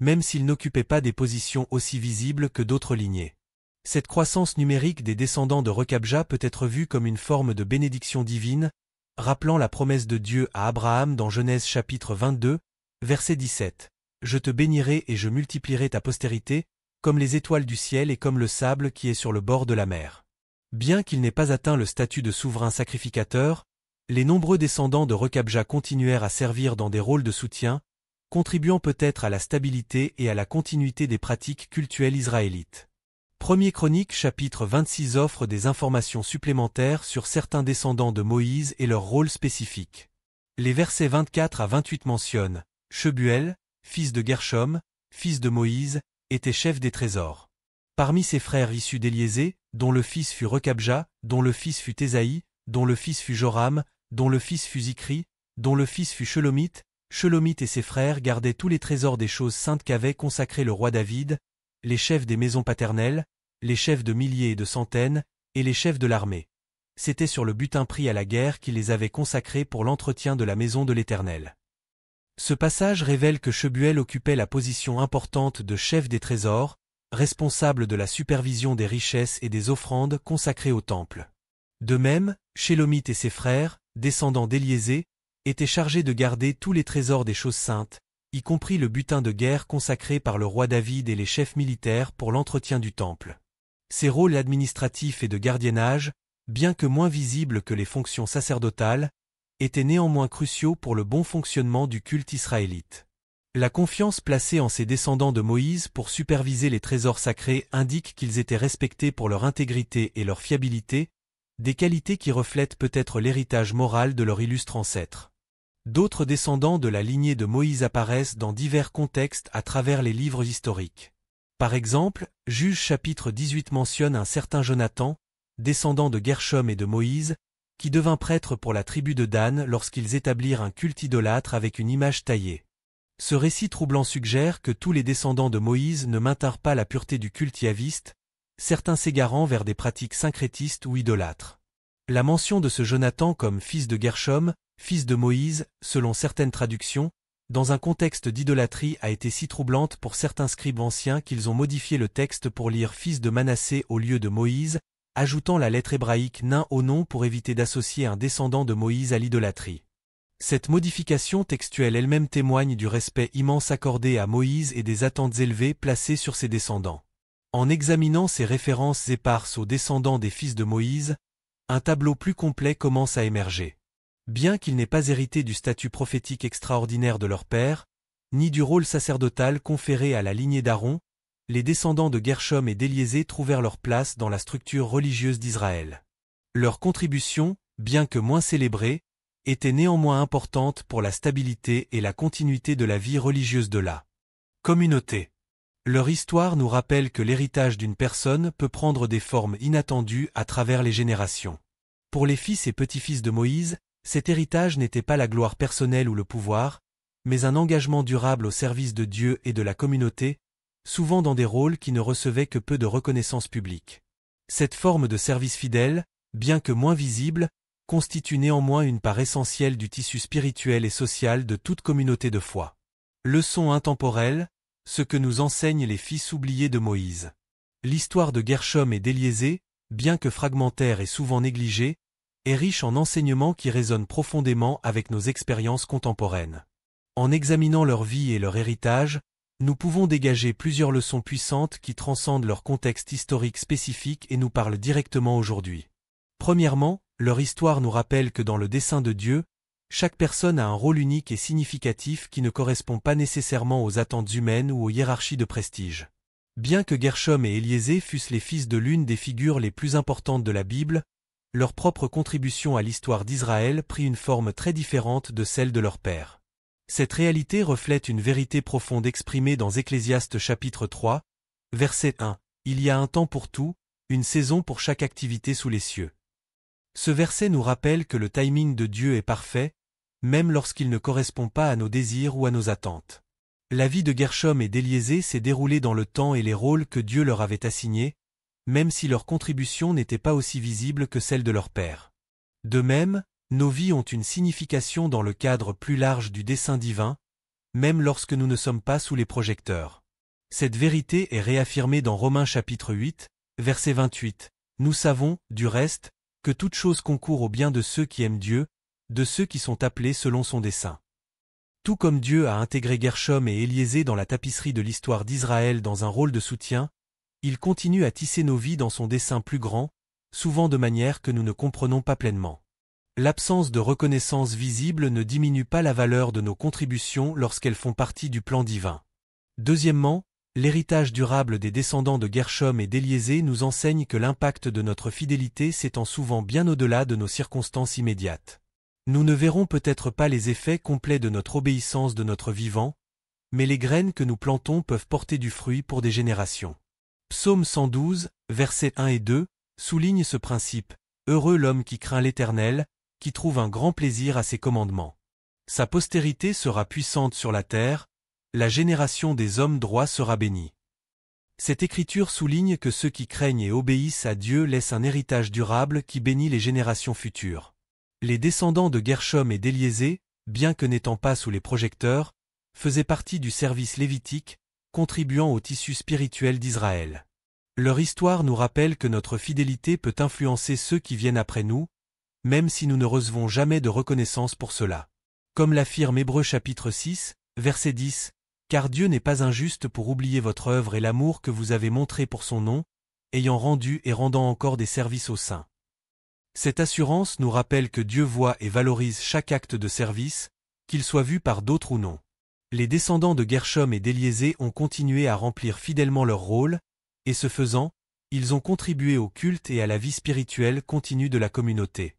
même s'ils n'occupaient pas des positions aussi visibles que d'autres lignées. Cette croissance numérique des descendants de Recabja peut être vue comme une forme de bénédiction divine, rappelant la promesse de Dieu à Abraham dans Genèse chapitre 22, verset 17. « Je te bénirai et je multiplierai ta postérité, comme les étoiles du ciel et comme le sable qui est sur le bord de la mer. » Bien qu'il n'ait pas atteint le statut de souverain sacrificateur, les nombreux descendants de Recabja continuèrent à servir dans des rôles de soutien, contribuant peut-être à la stabilité et à la continuité des pratiques cultuelles israélites. 1er Chroniques chapitre 26 offre des informations supplémentaires sur certains descendants de Moïse et leur rôle spécifique. Les versets 24 à 28 mentionnent Shebuel, fils de Gershom, fils de Moïse, était chef des trésors. Parmi ses frères issus d'Éliésée, dont le fils fut Recabja, dont le fils fut Ésaïe, dont le fils fut Joram, dont le fils fut Zikri, dont le fils fut Shelomith, Shelomith et ses frères gardaient tous les trésors des choses saintes qu'avait consacré le roi David, les chefs des maisons paternelles, les chefs de milliers et de centaines, et les chefs de l'armée. C'était sur le butin pris à la guerre qu'il les avait consacrés pour l'entretien de la maison de l'Éternel. Ce passage révèle que Shebuel occupait la position importante de chef des trésors, responsable de la supervision des richesses et des offrandes consacrées au temple. De même, Shélomith et ses frères, descendants d'Éliésée, étaient chargés de garder tous les trésors des choses saintes, y compris le butin de guerre consacré par le roi David et les chefs militaires pour l'entretien du temple. Ces rôles administratifs et de gardiennage, bien que moins visibles que les fonctions sacerdotales, étaient néanmoins cruciaux pour le bon fonctionnement du culte israélite. La confiance placée en ces descendants de Moïse pour superviser les trésors sacrés indique qu'ils étaient respectés pour leur intégrité et leur fiabilité, des qualités qui reflètent peut-être l'héritage moral de leur illustre ancêtre. D'autres descendants de la lignée de Moïse apparaissent dans divers contextes à travers les livres historiques. Par exemple, Juges chapitre 18 mentionne un certain Jonathan, descendant de Gershom et de Moïse, qui devint prêtre pour la tribu de Dan lorsqu'ils établirent un culte idolâtre avec une image taillée. Ce récit troublant suggère que tous les descendants de Moïse ne maintinrent pas la pureté du culte yaviste, certains s'égarant vers des pratiques syncrétistes ou idolâtres. La mention de ce Jonathan comme fils de Gershom, fils de Moïse, selon certaines traductions, dans un contexte d'idolâtrie a été si troublante pour certains scribes anciens qu'ils ont modifié le texte pour lire fils de Manassé au lieu de Moïse, ajoutant la lettre hébraïque nain au nom pour éviter d'associer un descendant de Moïse à l'idolâtrie. Cette modification textuelle elle-même témoigne du respect immense accordé à Moïse et des attentes élevées placées sur ses descendants. En examinant ces références éparses aux descendants des fils de Moïse, un tableau plus complet commence à émerger. Bien qu'ils n'aient pas hérité du statut prophétique extraordinaire de leur père, ni du rôle sacerdotal conféré à la lignée d'Aaron, les descendants de Gershom et d'Éliésée trouvèrent leur place dans la structure religieuse d'Israël. Leur contribution, bien que moins célébrée, était néanmoins importante pour la stabilité et la continuité de la vie religieuse de la communauté. Leur histoire nous rappelle que l'héritage d'une personne peut prendre des formes inattendues à travers les générations. Pour les fils et petits-fils de Moïse, cet héritage n'était pas la gloire personnelle ou le pouvoir, mais un engagement durable au service de Dieu et de la communauté, souvent dans des rôles qui ne recevaient que peu de reconnaissance publique. Cette forme de service fidèle, bien que moins visible, constitue néanmoins une part essentielle du tissu spirituel et social de toute communauté de foi. Leçon intemporelle, ce que nous enseignent les fils oubliés de Moïse. L'histoire de Gershom et d'Éliésée, bien que fragmentaire et souvent négligée, est riche en enseignements qui résonnent profondément avec nos expériences contemporaines. En examinant leur vie et leur héritage, nous pouvons dégager plusieurs leçons puissantes qui transcendent leur contexte historique spécifique et nous parlent directement aujourd'hui. Premièrement, leur histoire nous rappelle que dans le dessein de Dieu, chaque personne a un rôle unique et significatif qui ne correspond pas nécessairement aux attentes humaines ou aux hiérarchies de prestige. Bien que Gershom et Éliésée fussent les fils de l'une des figures les plus importantes de la Bible, leur propre contribution à l'histoire d'Israël prit une forme très différente de celle de leur père. Cette réalité reflète une vérité profonde exprimée dans Ecclésiaste chapitre 3, verset 1. Il y a un temps pour tout, une saison pour chaque activité sous les cieux. Ce verset nous rappelle que le timing de Dieu est parfait, même lorsqu'il ne correspond pas à nos désirs ou à nos attentes. La vie de Gershom et d'Éliésée s'est déroulée dans le temps et les rôles que Dieu leur avait assignés, même si leur contribution n'était pas aussi visible que celle de leur père. De même, nos vies ont une signification dans le cadre plus large du dessein divin, même lorsque nous ne sommes pas sous les projecteurs. Cette vérité est réaffirmée dans Romains chapitre 8, verset 28. Nous savons, du reste, que toute chose concourt au bien de ceux qui aiment Dieu, de ceux qui sont appelés selon son dessein. Tout comme Dieu a intégré Gershom et Éliésée dans la tapisserie de l'histoire d'Israël dans un rôle de soutien, il continue à tisser nos vies dans son dessein plus grand, souvent de manière que nous ne comprenons pas pleinement. L'absence de reconnaissance visible ne diminue pas la valeur de nos contributions lorsqu'elles font partie du plan divin. Deuxièmement, l'héritage durable des descendants de Gershom et d'Éliésée nous enseigne que l'impact de notre fidélité s'étend souvent bien au-delà de nos circonstances immédiates. Nous ne verrons peut-être pas les effets complets de notre obéissance de notre vivant, mais les graines que nous plantons peuvent porter du fruit pour des générations. Psaume 112, versets 1 et 2, souligne ce principe. Heureux l'homme qui craint l'Éternel, qui trouve un grand plaisir à ses commandements. Sa postérité sera puissante sur la terre, la génération des hommes droits sera bénie. Cette écriture souligne que ceux qui craignent et obéissent à Dieu laissent un héritage durable qui bénit les générations futures. Les descendants de Gershom et d'Éliésée, bien que n'étant pas sous les projecteurs, faisaient partie du service lévitique, contribuant au tissu spirituel d'Israël. Leur histoire nous rappelle que notre fidélité peut influencer ceux qui viennent après nous, même si nous ne recevons jamais de reconnaissance pour cela. Comme l'affirme Hébreux chapitre 6, verset 10, « Car Dieu n'est pas injuste pour oublier votre œuvre et l'amour que vous avez montré pour son nom, ayant rendu et rendant encore des services aux saints. » Cette assurance nous rappelle que Dieu voit et valorise chaque acte de service, qu'il soit vu par d'autres ou non. Les descendants de Gershom et d'Éliésée ont continué à remplir fidèlement leur rôle, et ce faisant, ils ont contribué au culte et à la vie spirituelle continue de la communauté.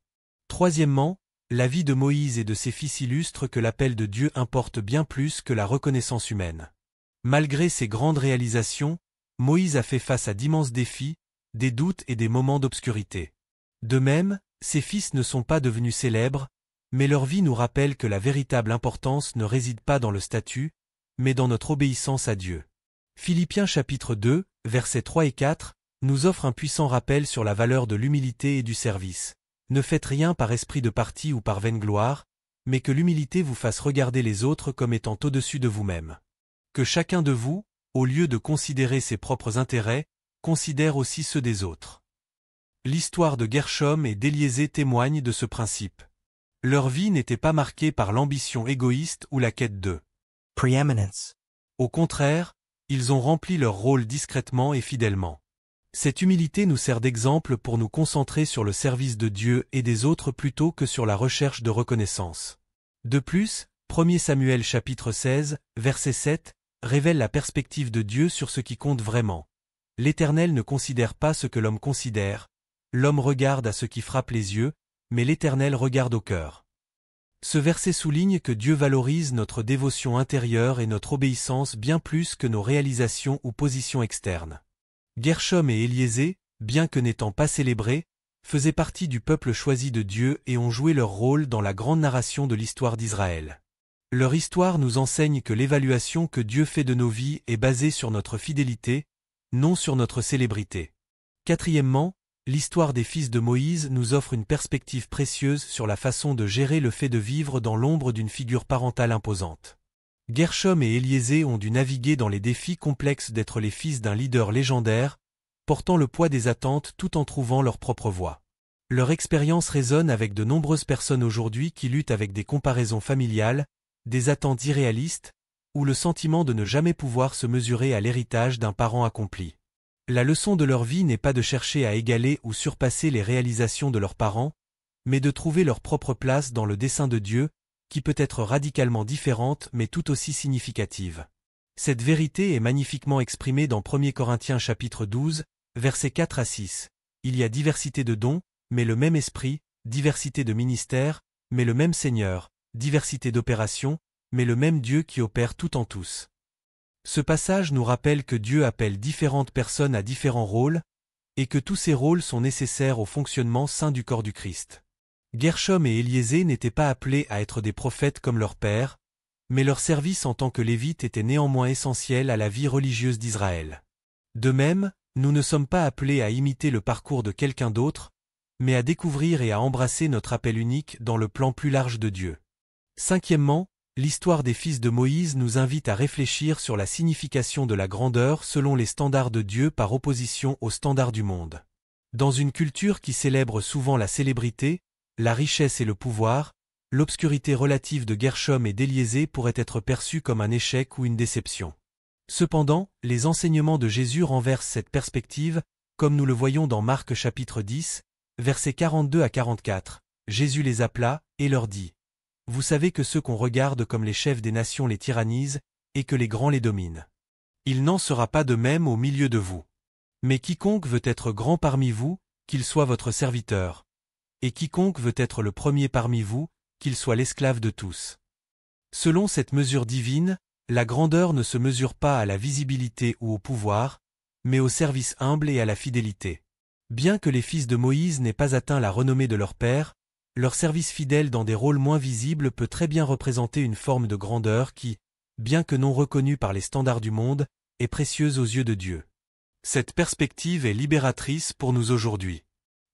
Troisièmement, la vie de Moïse et de ses fils illustre que l'appel de Dieu importe bien plus que la reconnaissance humaine. Malgré ses grandes réalisations, Moïse a fait face à d'immenses défis, des doutes et des moments d'obscurité. De même, ses fils ne sont pas devenus célèbres, mais leur vie nous rappelle que la véritable importance ne réside pas dans le statut, mais dans notre obéissance à Dieu. Philippiens chapitre 2, versets 3 et 4, nous offre un puissant rappel sur la valeur de l'humilité et du service. Ne faites rien par esprit de parti ou par vaine gloire, mais que l'humilité vous fasse regarder les autres comme étant au-dessus de vous-même. Que chacun de vous, au lieu de considérer ses propres intérêts, considère aussi ceux des autres. L'histoire de Gershom et d'Éliésée témoigne de ce principe. Leur vie n'était pas marquée par l'ambition égoïste ou la quête de prééminence. Au contraire, ils ont rempli leur rôle discrètement et fidèlement. Cette humilité nous sert d'exemple pour nous concentrer sur le service de Dieu et des autres plutôt que sur la recherche de reconnaissance. De plus, 1 Samuel chapitre 16, verset 7, révèle la perspective de Dieu sur ce qui compte vraiment. L'Éternel ne considère pas ce que l'homme considère, l'homme regarde à ce qui frappe les yeux, mais l'Éternel regarde au cœur. Ce verset souligne que Dieu valorise notre dévotion intérieure et notre obéissance bien plus que nos réalisations ou positions externes. Gershom et Éliésée, bien que n'étant pas célébrés, faisaient partie du peuple choisi de Dieu et ont joué leur rôle dans la grande narration de l'histoire d'Israël. Leur histoire nous enseigne que l'évaluation que Dieu fait de nos vies est basée sur notre fidélité, non sur notre célébrité. Quatrièmement, l'histoire des fils de Moïse nous offre une perspective précieuse sur la façon de gérer le fait de vivre dans l'ombre d'une figure parentale imposante. Gershom et Éliésée ont dû naviguer dans les défis complexes d'être les fils d'un leader légendaire, portant le poids des attentes tout en trouvant leur propre voie. Leur expérience résonne avec de nombreuses personnes aujourd'hui qui luttent avec des comparaisons familiales, des attentes irréalistes, ou le sentiment de ne jamais pouvoir se mesurer à l'héritage d'un parent accompli. La leçon de leur vie n'est pas de chercher à égaler ou surpasser les réalisations de leurs parents, mais de trouver leur propre place dans le dessein de Dieu, qui peut être radicalement différente mais tout aussi significative. Cette vérité est magnifiquement exprimée dans 1 Corinthiens chapitre 12, versets 4 à 6. Il y a diversité de dons, mais le même esprit, diversité de ministères, mais le même Seigneur, diversité d'opérations, mais le même Dieu qui opère tout en tous. Ce passage nous rappelle que Dieu appelle différentes personnes à différents rôles, et que tous ces rôles sont nécessaires au fonctionnement saint du corps du Christ. Gershom et Éliésée n'étaient pas appelés à être des prophètes comme leur père, mais leur service en tant que lévites était néanmoins essentiel à la vie religieuse d'Israël. De même, nous ne sommes pas appelés à imiter le parcours de quelqu'un d'autre, mais à découvrir et à embrasser notre appel unique dans le plan plus large de Dieu. Cinquièmement, l'histoire des fils de Moïse nous invite à réfléchir sur la signification de la grandeur selon les standards de Dieu par opposition aux standards du monde. Dans une culture qui célèbre souvent la célébrité, la richesse et le pouvoir, l'obscurité relative de Gershom et d'Éliésée pourrait être perçue comme un échec ou une déception. Cependant, les enseignements de Jésus renversent cette perspective, comme nous le voyons dans Marc chapitre 10, versets 42 à 44. Jésus les appela, et leur dit : « Vous savez que ceux qu'on regarde comme les chefs des nations les tyrannisent, et que les grands les dominent. Il n'en sera pas de même au milieu de vous. Mais quiconque veut être grand parmi vous, qu'il soit votre serviteur. Et quiconque veut être le premier parmi vous, qu'il soit l'esclave de tous. Selon cette mesure divine, la grandeur ne se mesure pas à la visibilité ou au pouvoir, mais au service humble et à la fidélité. Bien que les fils de Moïse n'aient pas atteint la renommée de leur père, leur service fidèle dans des rôles moins visibles peut très bien représenter une forme de grandeur qui, bien que non reconnue par les standards du monde, est précieuse aux yeux de Dieu. Cette perspective est libératrice pour nous aujourd'hui.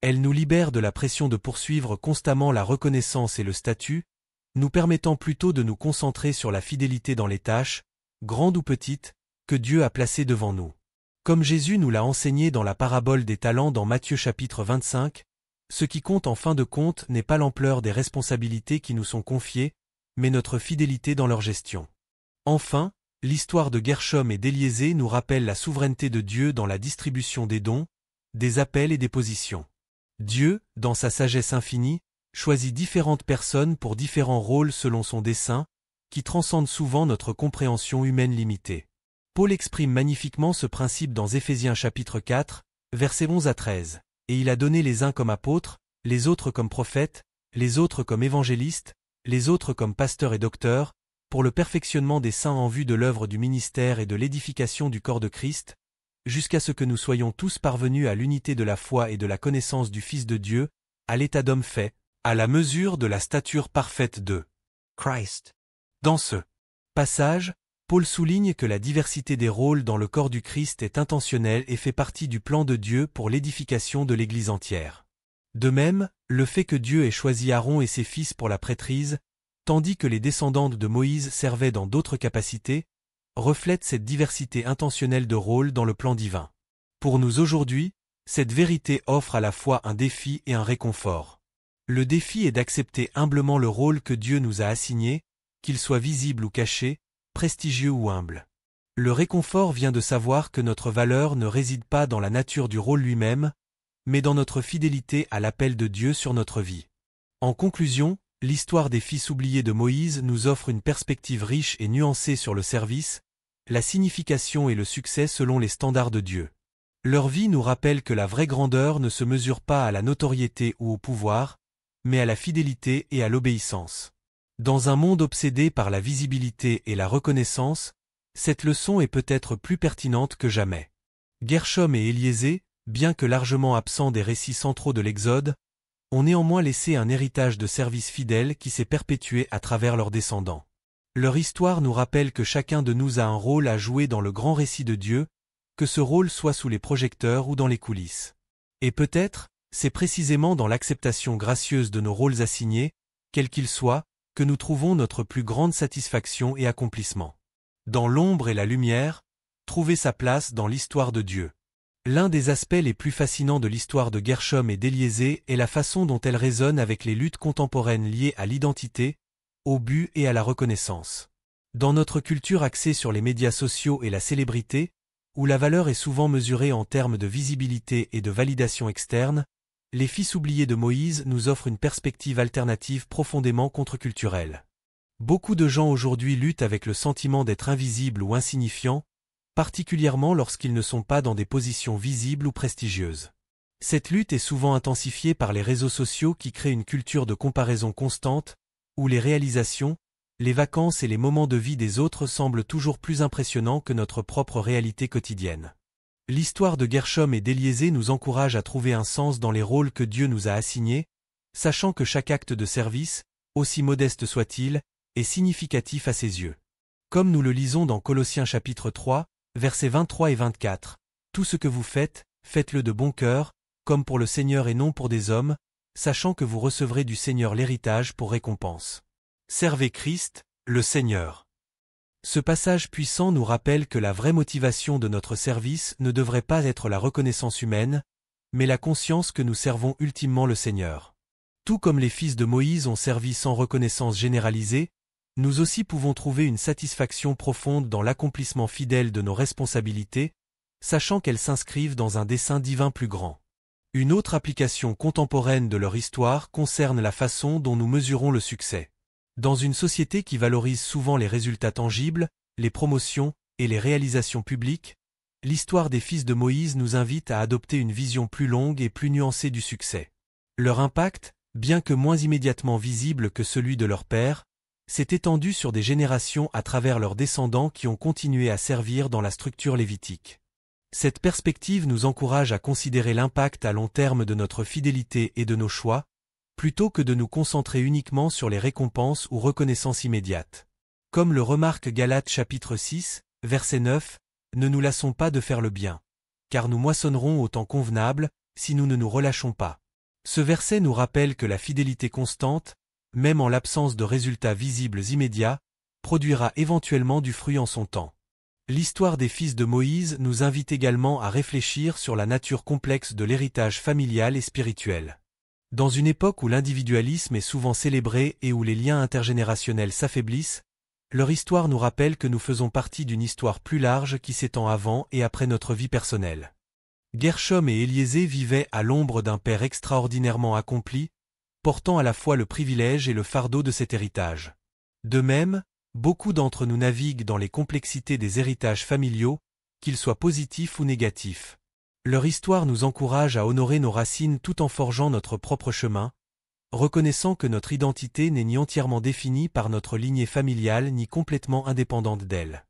Elle nous libère de la pression de poursuivre constamment la reconnaissance et le statut, nous permettant plutôt de nous concentrer sur la fidélité dans les tâches, grandes ou petites, que Dieu a placées devant nous. Comme Jésus nous l'a enseigné dans la parabole des talents dans Matthieu chapitre 25, ce qui compte en fin de compte n'est pas l'ampleur des responsabilités qui nous sont confiées, mais notre fidélité dans leur gestion. Enfin, l'histoire de Gershom et d'Éliésée nous rappelle la souveraineté de Dieu dans la distribution des dons, des appels et des positions. Dieu, dans sa sagesse infinie, choisit différentes personnes pour différents rôles selon son dessein, qui transcendent souvent notre compréhension humaine limitée. Paul exprime magnifiquement ce principe dans Éphésiens chapitre 4, versets 11 à 13. Et il a donné les uns comme apôtres, les autres comme prophètes, les autres comme évangélistes, les autres comme pasteurs et docteurs, pour le perfectionnement des saints en vue de l'œuvre du ministère et de l'édification du corps de Christ, jusqu'à ce que nous soyons tous parvenus à l'unité de la foi et de la connaissance du Fils de Dieu, à l'état d'homme fait, à la mesure de la stature parfaite de Christ. Dans ce passage, Paul souligne que la diversité des rôles dans le corps du Christ est intentionnelle et fait partie du plan de Dieu pour l'édification de l'Église entière. De même, le fait que Dieu ait choisi Aaron et ses fils pour la prêtrise, tandis que les descendantes de Moïse servaient dans d'autres capacités, reflète cette diversité intentionnelle de rôles dans le plan divin. Pour nous aujourd'hui, cette vérité offre à la fois un défi et un réconfort. Le défi est d'accepter humblement le rôle que Dieu nous a assigné, qu'il soit visible ou caché, prestigieux ou humble. Le réconfort vient de savoir que notre valeur ne réside pas dans la nature du rôle lui-même, mais dans notre fidélité à l'appel de Dieu sur notre vie. En conclusion, l'histoire des fils oubliés de Moïse nous offre une perspective riche et nuancée sur le service, la signification et le succès selon les standards de Dieu. Leur vie nous rappelle que la vraie grandeur ne se mesure pas à la notoriété ou au pouvoir, mais à la fidélité et à l'obéissance. Dans un monde obsédé par la visibilité et la reconnaissance, cette leçon est peut-être plus pertinente que jamais. Gershom et Éliésée, bien que largement absents des récits centraux de l'Exode, ont néanmoins laissé un héritage de service fidèle qui s'est perpétué à travers leurs descendants. Leur histoire nous rappelle que chacun de nous a un rôle à jouer dans le grand récit de Dieu, que ce rôle soit sous les projecteurs ou dans les coulisses. Et peut-être, c'est précisément dans l'acceptation gracieuse de nos rôles assignés, quels qu'ils soient, que nous trouvons notre plus grande satisfaction et accomplissement. Dans l'ombre et la lumière, trouver sa place dans l'histoire de Dieu. L'un des aspects les plus fascinants de l'histoire de Gershom et d'Éliésée est la façon dont elle résonne avec les luttes contemporaines liées à l'identité, au but et à la reconnaissance. Dans notre culture axée sur les médias sociaux et la célébrité, où la valeur est souvent mesurée en termes de visibilité et de validation externe, les fils oubliés de Moïse nous offrent une perspective alternative profondément contre-culturelle. Beaucoup de gens aujourd'hui luttent avec le sentiment d'être invisibles ou insignifiants, particulièrement lorsqu'ils ne sont pas dans des positions visibles ou prestigieuses. Cette lutte est souvent intensifiée par les réseaux sociaux qui créent une culture de comparaison constante, où les réalisations, les vacances et les moments de vie des autres semblent toujours plus impressionnants que notre propre réalité quotidienne. L'histoire de Gershom et d'Éliésée nous encourage à trouver un sens dans les rôles que Dieu nous a assignés, sachant que chaque acte de service, aussi modeste soit-il, est significatif à ses yeux. Comme nous le lisons dans Colossiens chapitre 3, versets 23 et 24, « Tout ce que vous faites, faites-le de bon cœur, comme pour le Seigneur et non pour des hommes, sachant que vous recevrez du Seigneur l'héritage pour récompense. Servez Christ, le Seigneur. » Ce passage puissant nous rappelle que la vraie motivation de notre service ne devrait pas être la reconnaissance humaine, mais la conscience que nous servons ultimement le Seigneur. Tout comme les fils de Moïse ont servi sans reconnaissance généralisée, nous aussi pouvons trouver une satisfaction profonde dans l'accomplissement fidèle de nos responsabilités, sachant qu'elles s'inscrivent dans un dessein divin plus grand. Une autre application contemporaine de leur histoire concerne la façon dont nous mesurons le succès. Dans une société qui valorise souvent les résultats tangibles, les promotions et les réalisations publiques, l'histoire des fils de Moïse nous invite à adopter une vision plus longue et plus nuancée du succès. Leur impact, bien que moins immédiatement visible que celui de leur père, s'est étendu sur des générations à travers leurs descendants qui ont continué à servir dans la structure lévitique. Cette perspective nous encourage à considérer l'impact à long terme de notre fidélité et de nos choix, plutôt que de nous concentrer uniquement sur les récompenses ou reconnaissances immédiates. Comme le remarque Galates chapitre 6, verset 9, « Ne nous lassons pas de faire le bien, car nous moissonnerons au temps convenable, si nous ne nous relâchons pas. » Ce verset nous rappelle que la fidélité constante, même en l'absence de résultats visibles immédiats, produira éventuellement du fruit en son temps. L'histoire des fils de Moïse nous invite également à réfléchir sur la nature complexe de l'héritage familial et spirituel. Dans une époque où l'individualisme est souvent célébré et où les liens intergénérationnels s'affaiblissent, leur histoire nous rappelle que nous faisons partie d'une histoire plus large qui s'étend avant et après notre vie personnelle. Gershom et Éliésée vivaient à l'ombre d'un père extraordinairement accompli, portant à la fois le privilège et le fardeau de cet héritage. De même, beaucoup d'entre nous naviguent dans les complexités des héritages familiaux, qu'ils soient positifs ou négatifs. Leur histoire nous encourage à honorer nos racines tout en forgeant notre propre chemin, reconnaissant que notre identité n'est ni entièrement définie par notre lignée familiale ni complètement indépendante d'elle.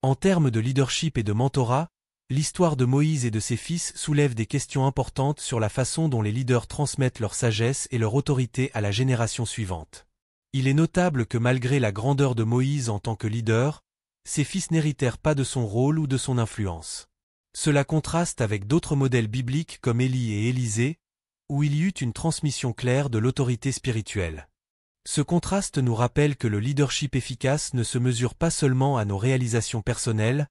En termes de leadership et de mentorat, l'histoire de Moïse et de ses fils soulève des questions importantes sur la façon dont les leaders transmettent leur sagesse et leur autorité à la génération suivante. Il est notable que malgré la grandeur de Moïse en tant que leader, ses fils n'héritèrent pas de son rôle ou de son influence. Cela contraste avec d'autres modèles bibliques comme Élie et Élisée, où il y eut une transmission claire de l'autorité spirituelle. Ce contraste nous rappelle que le leadership efficace ne se mesure pas seulement à nos réalisations personnelles,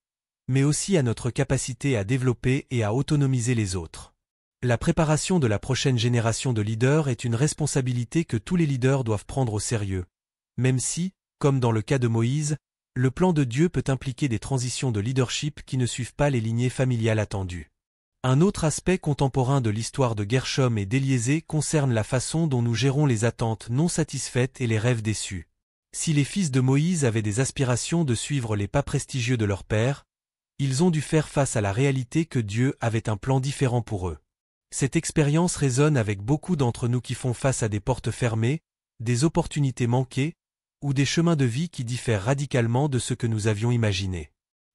mais aussi à notre capacité à développer et à autonomiser les autres. La préparation de la prochaine génération de leaders est une responsabilité que tous les leaders doivent prendre au sérieux, même si, comme dans le cas de Moïse, le plan de Dieu peut impliquer des transitions de leadership qui ne suivent pas les lignées familiales attendues. Un autre aspect contemporain de l'histoire de Gershom et d'Éliésée concerne la façon dont nous gérons les attentes non satisfaites et les rêves déçus. Si les fils de Moïse avaient des aspirations de suivre les pas prestigieux de leur père, ils ont dû faire face à la réalité que Dieu avait un plan différent pour eux. Cette expérience résonne avec beaucoup d'entre nous qui font face à des portes fermées, des opportunités manquées, ou des chemins de vie qui diffèrent radicalement de ce que nous avions imaginé.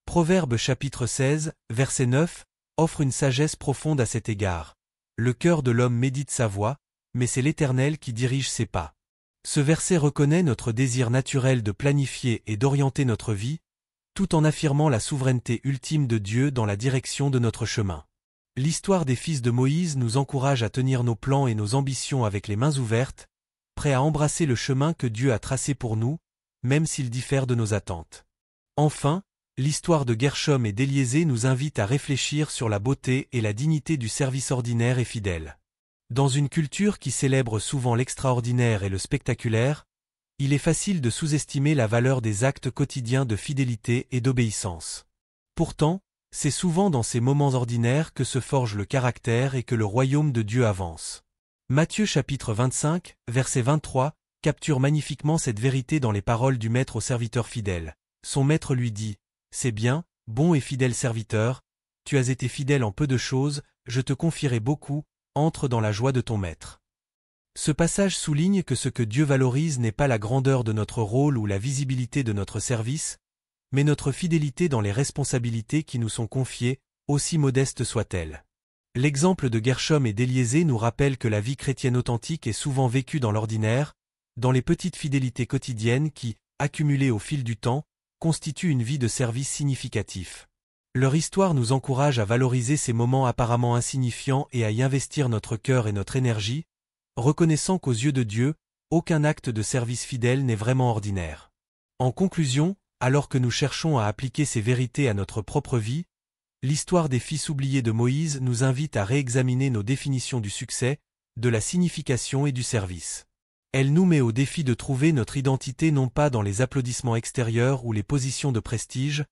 Proverbe chapitre 16, verset 9, offre une sagesse profonde à cet égard. Le cœur de l'homme médite sa voie, mais c'est l'Éternel qui dirige ses pas. Ce verset reconnaît notre désir naturel de planifier et d'orienter notre vie, tout en affirmant la souveraineté ultime de Dieu dans la direction de notre chemin. L'histoire des fils de Moïse nous encourage à tenir nos plans et nos ambitions avec les mains ouvertes, prêts à embrasser le chemin que Dieu a tracé pour nous, même s'il diffère de nos attentes. Enfin, l'histoire de Gershom et d'Éliésée nous invite à réfléchir sur la beauté et la dignité du service ordinaire et fidèle. Dans une culture qui célèbre souvent l'extraordinaire et le spectaculaire, il est facile de sous-estimer la valeur des actes quotidiens de fidélité et d'obéissance. Pourtant, c'est souvent dans ces moments ordinaires que se forge le caractère et que le royaume de Dieu avance. Matthieu chapitre 25, verset 23, capture magnifiquement cette vérité dans les paroles du maître au serviteur fidèle. Son maître lui dit, « C'est bien, bon et fidèle serviteur, tu as été fidèle en peu de choses, je te confierai beaucoup, entre dans la joie de ton maître. » Ce passage souligne que ce que Dieu valorise n'est pas la grandeur de notre rôle ou la visibilité de notre service, mais notre fidélité dans les responsabilités qui nous sont confiées, aussi modestes soient-elles. L'exemple de Gershom et d'Éliésée nous rappelle que la vie chrétienne authentique est souvent vécue dans l'ordinaire, dans les petites fidélités quotidiennes qui, accumulées au fil du temps, constituent une vie de service significatif. Leur histoire nous encourage à valoriser ces moments apparemment insignifiants et à y investir notre cœur et notre énergie, reconnaissant qu'aux yeux de Dieu, aucun acte de service fidèle n'est vraiment ordinaire. En conclusion, alors que nous cherchons à appliquer ces vérités à notre propre vie, l'histoire des fils oubliés de Moïse nous invite à réexaminer nos définitions du succès, de la signification et du service. Elle nous met au défi de trouver notre identité non pas dans les applaudissements extérieurs ou les positions de prestige,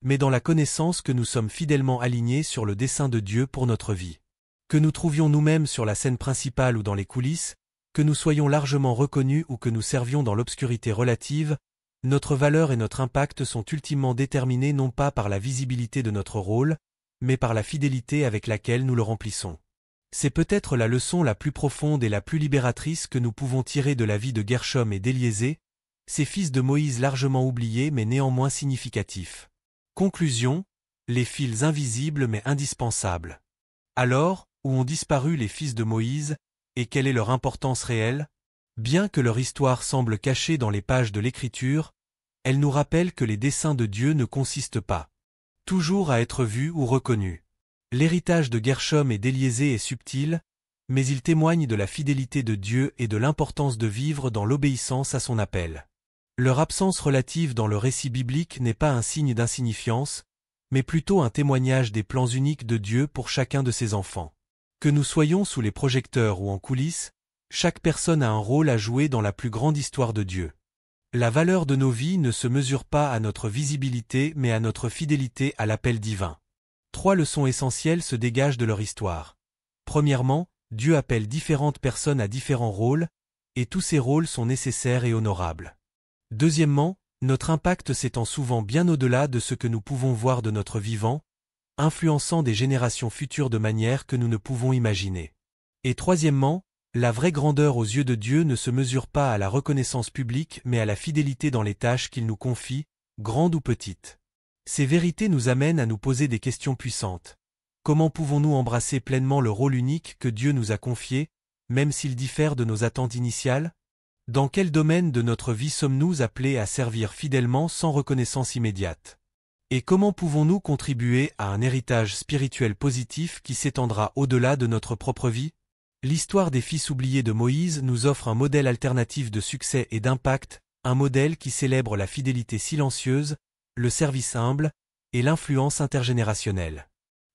mais dans la connaissance que nous sommes fidèlement alignés sur le dessein de Dieu pour notre vie. Que nous trouvions nous-mêmes sur la scène principale ou dans les coulisses, que nous soyons largement reconnus ou que nous servions dans l'obscurité relative, notre valeur et notre impact sont ultimement déterminés non pas par la visibilité de notre rôle, mais par la fidélité avec laquelle nous le remplissons. C'est peut-être la leçon la plus profonde et la plus libératrice que nous pouvons tirer de la vie de Gershom et d'Éliézer, ces fils de Moïse largement oubliés mais néanmoins significatifs. Conclusion, les fils invisibles mais indispensables. Alors, où ont disparu les fils de Moïse, et quelle est leur importance réelle? Bien que leur histoire semble cachée dans les pages de l'Écriture, elle nous rappelle que les desseins de Dieu ne consistent pas toujours à être vus ou reconnus. L'héritage de Gershom et d'Éliézer est subtil, mais il témoigne de la fidélité de Dieu et de l'importance de vivre dans l'obéissance à son appel. Leur absence relative dans le récit biblique n'est pas un signe d'insignifiance, mais plutôt un témoignage des plans uniques de Dieu pour chacun de ses enfants. Que nous soyons sous les projecteurs ou en coulisses, chaque personne a un rôle à jouer dans la plus grande histoire de Dieu. La valeur de nos vies ne se mesure pas à notre visibilité mais à notre fidélité à l'appel divin. 3 leçons essentielles se dégagent de leur histoire. Premièrement, Dieu appelle différentes personnes à différents rôles, et tous ces rôles sont nécessaires et honorables. Deuxièmement, notre impact s'étend souvent bien au-delà de ce que nous pouvons voir de notre vivant, influençant des générations futures de manière que nous ne pouvons imaginer. Et troisièmement, la vraie grandeur aux yeux de Dieu ne se mesure pas à la reconnaissance publique mais à la fidélité dans les tâches qu'il nous confie, grandes ou petites. Ces vérités nous amènent à nous poser des questions puissantes. Comment pouvons-nous embrasser pleinement le rôle unique que Dieu nous a confié, même s'il diffère de nos attentes initiales? Dans quel domaine de notre vie sommes-nous appelés à servir fidèlement sans reconnaissance immédiate? Et comment pouvons-nous contribuer à un héritage spirituel positif qui s'étendra au-delà de notre propre vie? L'histoire des fils oubliés de Moïse nous offre un modèle alternatif de succès et d'impact, un modèle qui célèbre la fidélité silencieuse, le service humble et l'influence intergénérationnelle.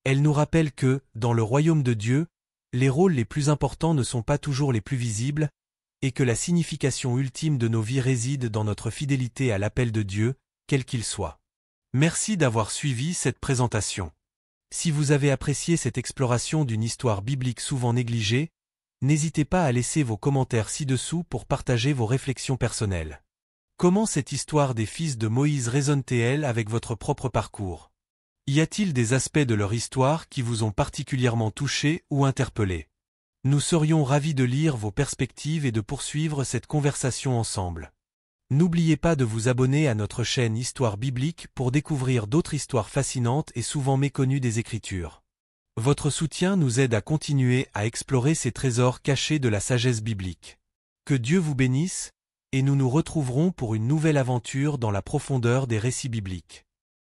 Elle nous rappelle que, dans le royaume de Dieu, les rôles les plus importants ne sont pas toujours les plus visibles, et que la signification ultime de nos vies réside dans notre fidélité à l'appel de Dieu, quel qu'il soit. Merci d'avoir suivi cette présentation. Si vous avez apprécié cette exploration d'une histoire biblique souvent négligée, n'hésitez pas à laisser vos commentaires ci-dessous pour partager vos réflexions personnelles. Comment cette histoire des fils de Moïse résonne-t-elle avec votre propre parcours? Y a-t-il des aspects de leur histoire qui vous ont particulièrement touché ou interpellé? Nous serions ravis de lire vos perspectives et de poursuivre cette conversation ensemble. N'oubliez pas de vous abonner à notre chaîne Histoire biblique pour découvrir d'autres histoires fascinantes et souvent méconnues des Écritures. Votre soutien nous aide à continuer à explorer ces trésors cachés de la sagesse biblique. Que Dieu vous bénisse, et nous nous retrouverons pour une nouvelle aventure dans la profondeur des récits bibliques.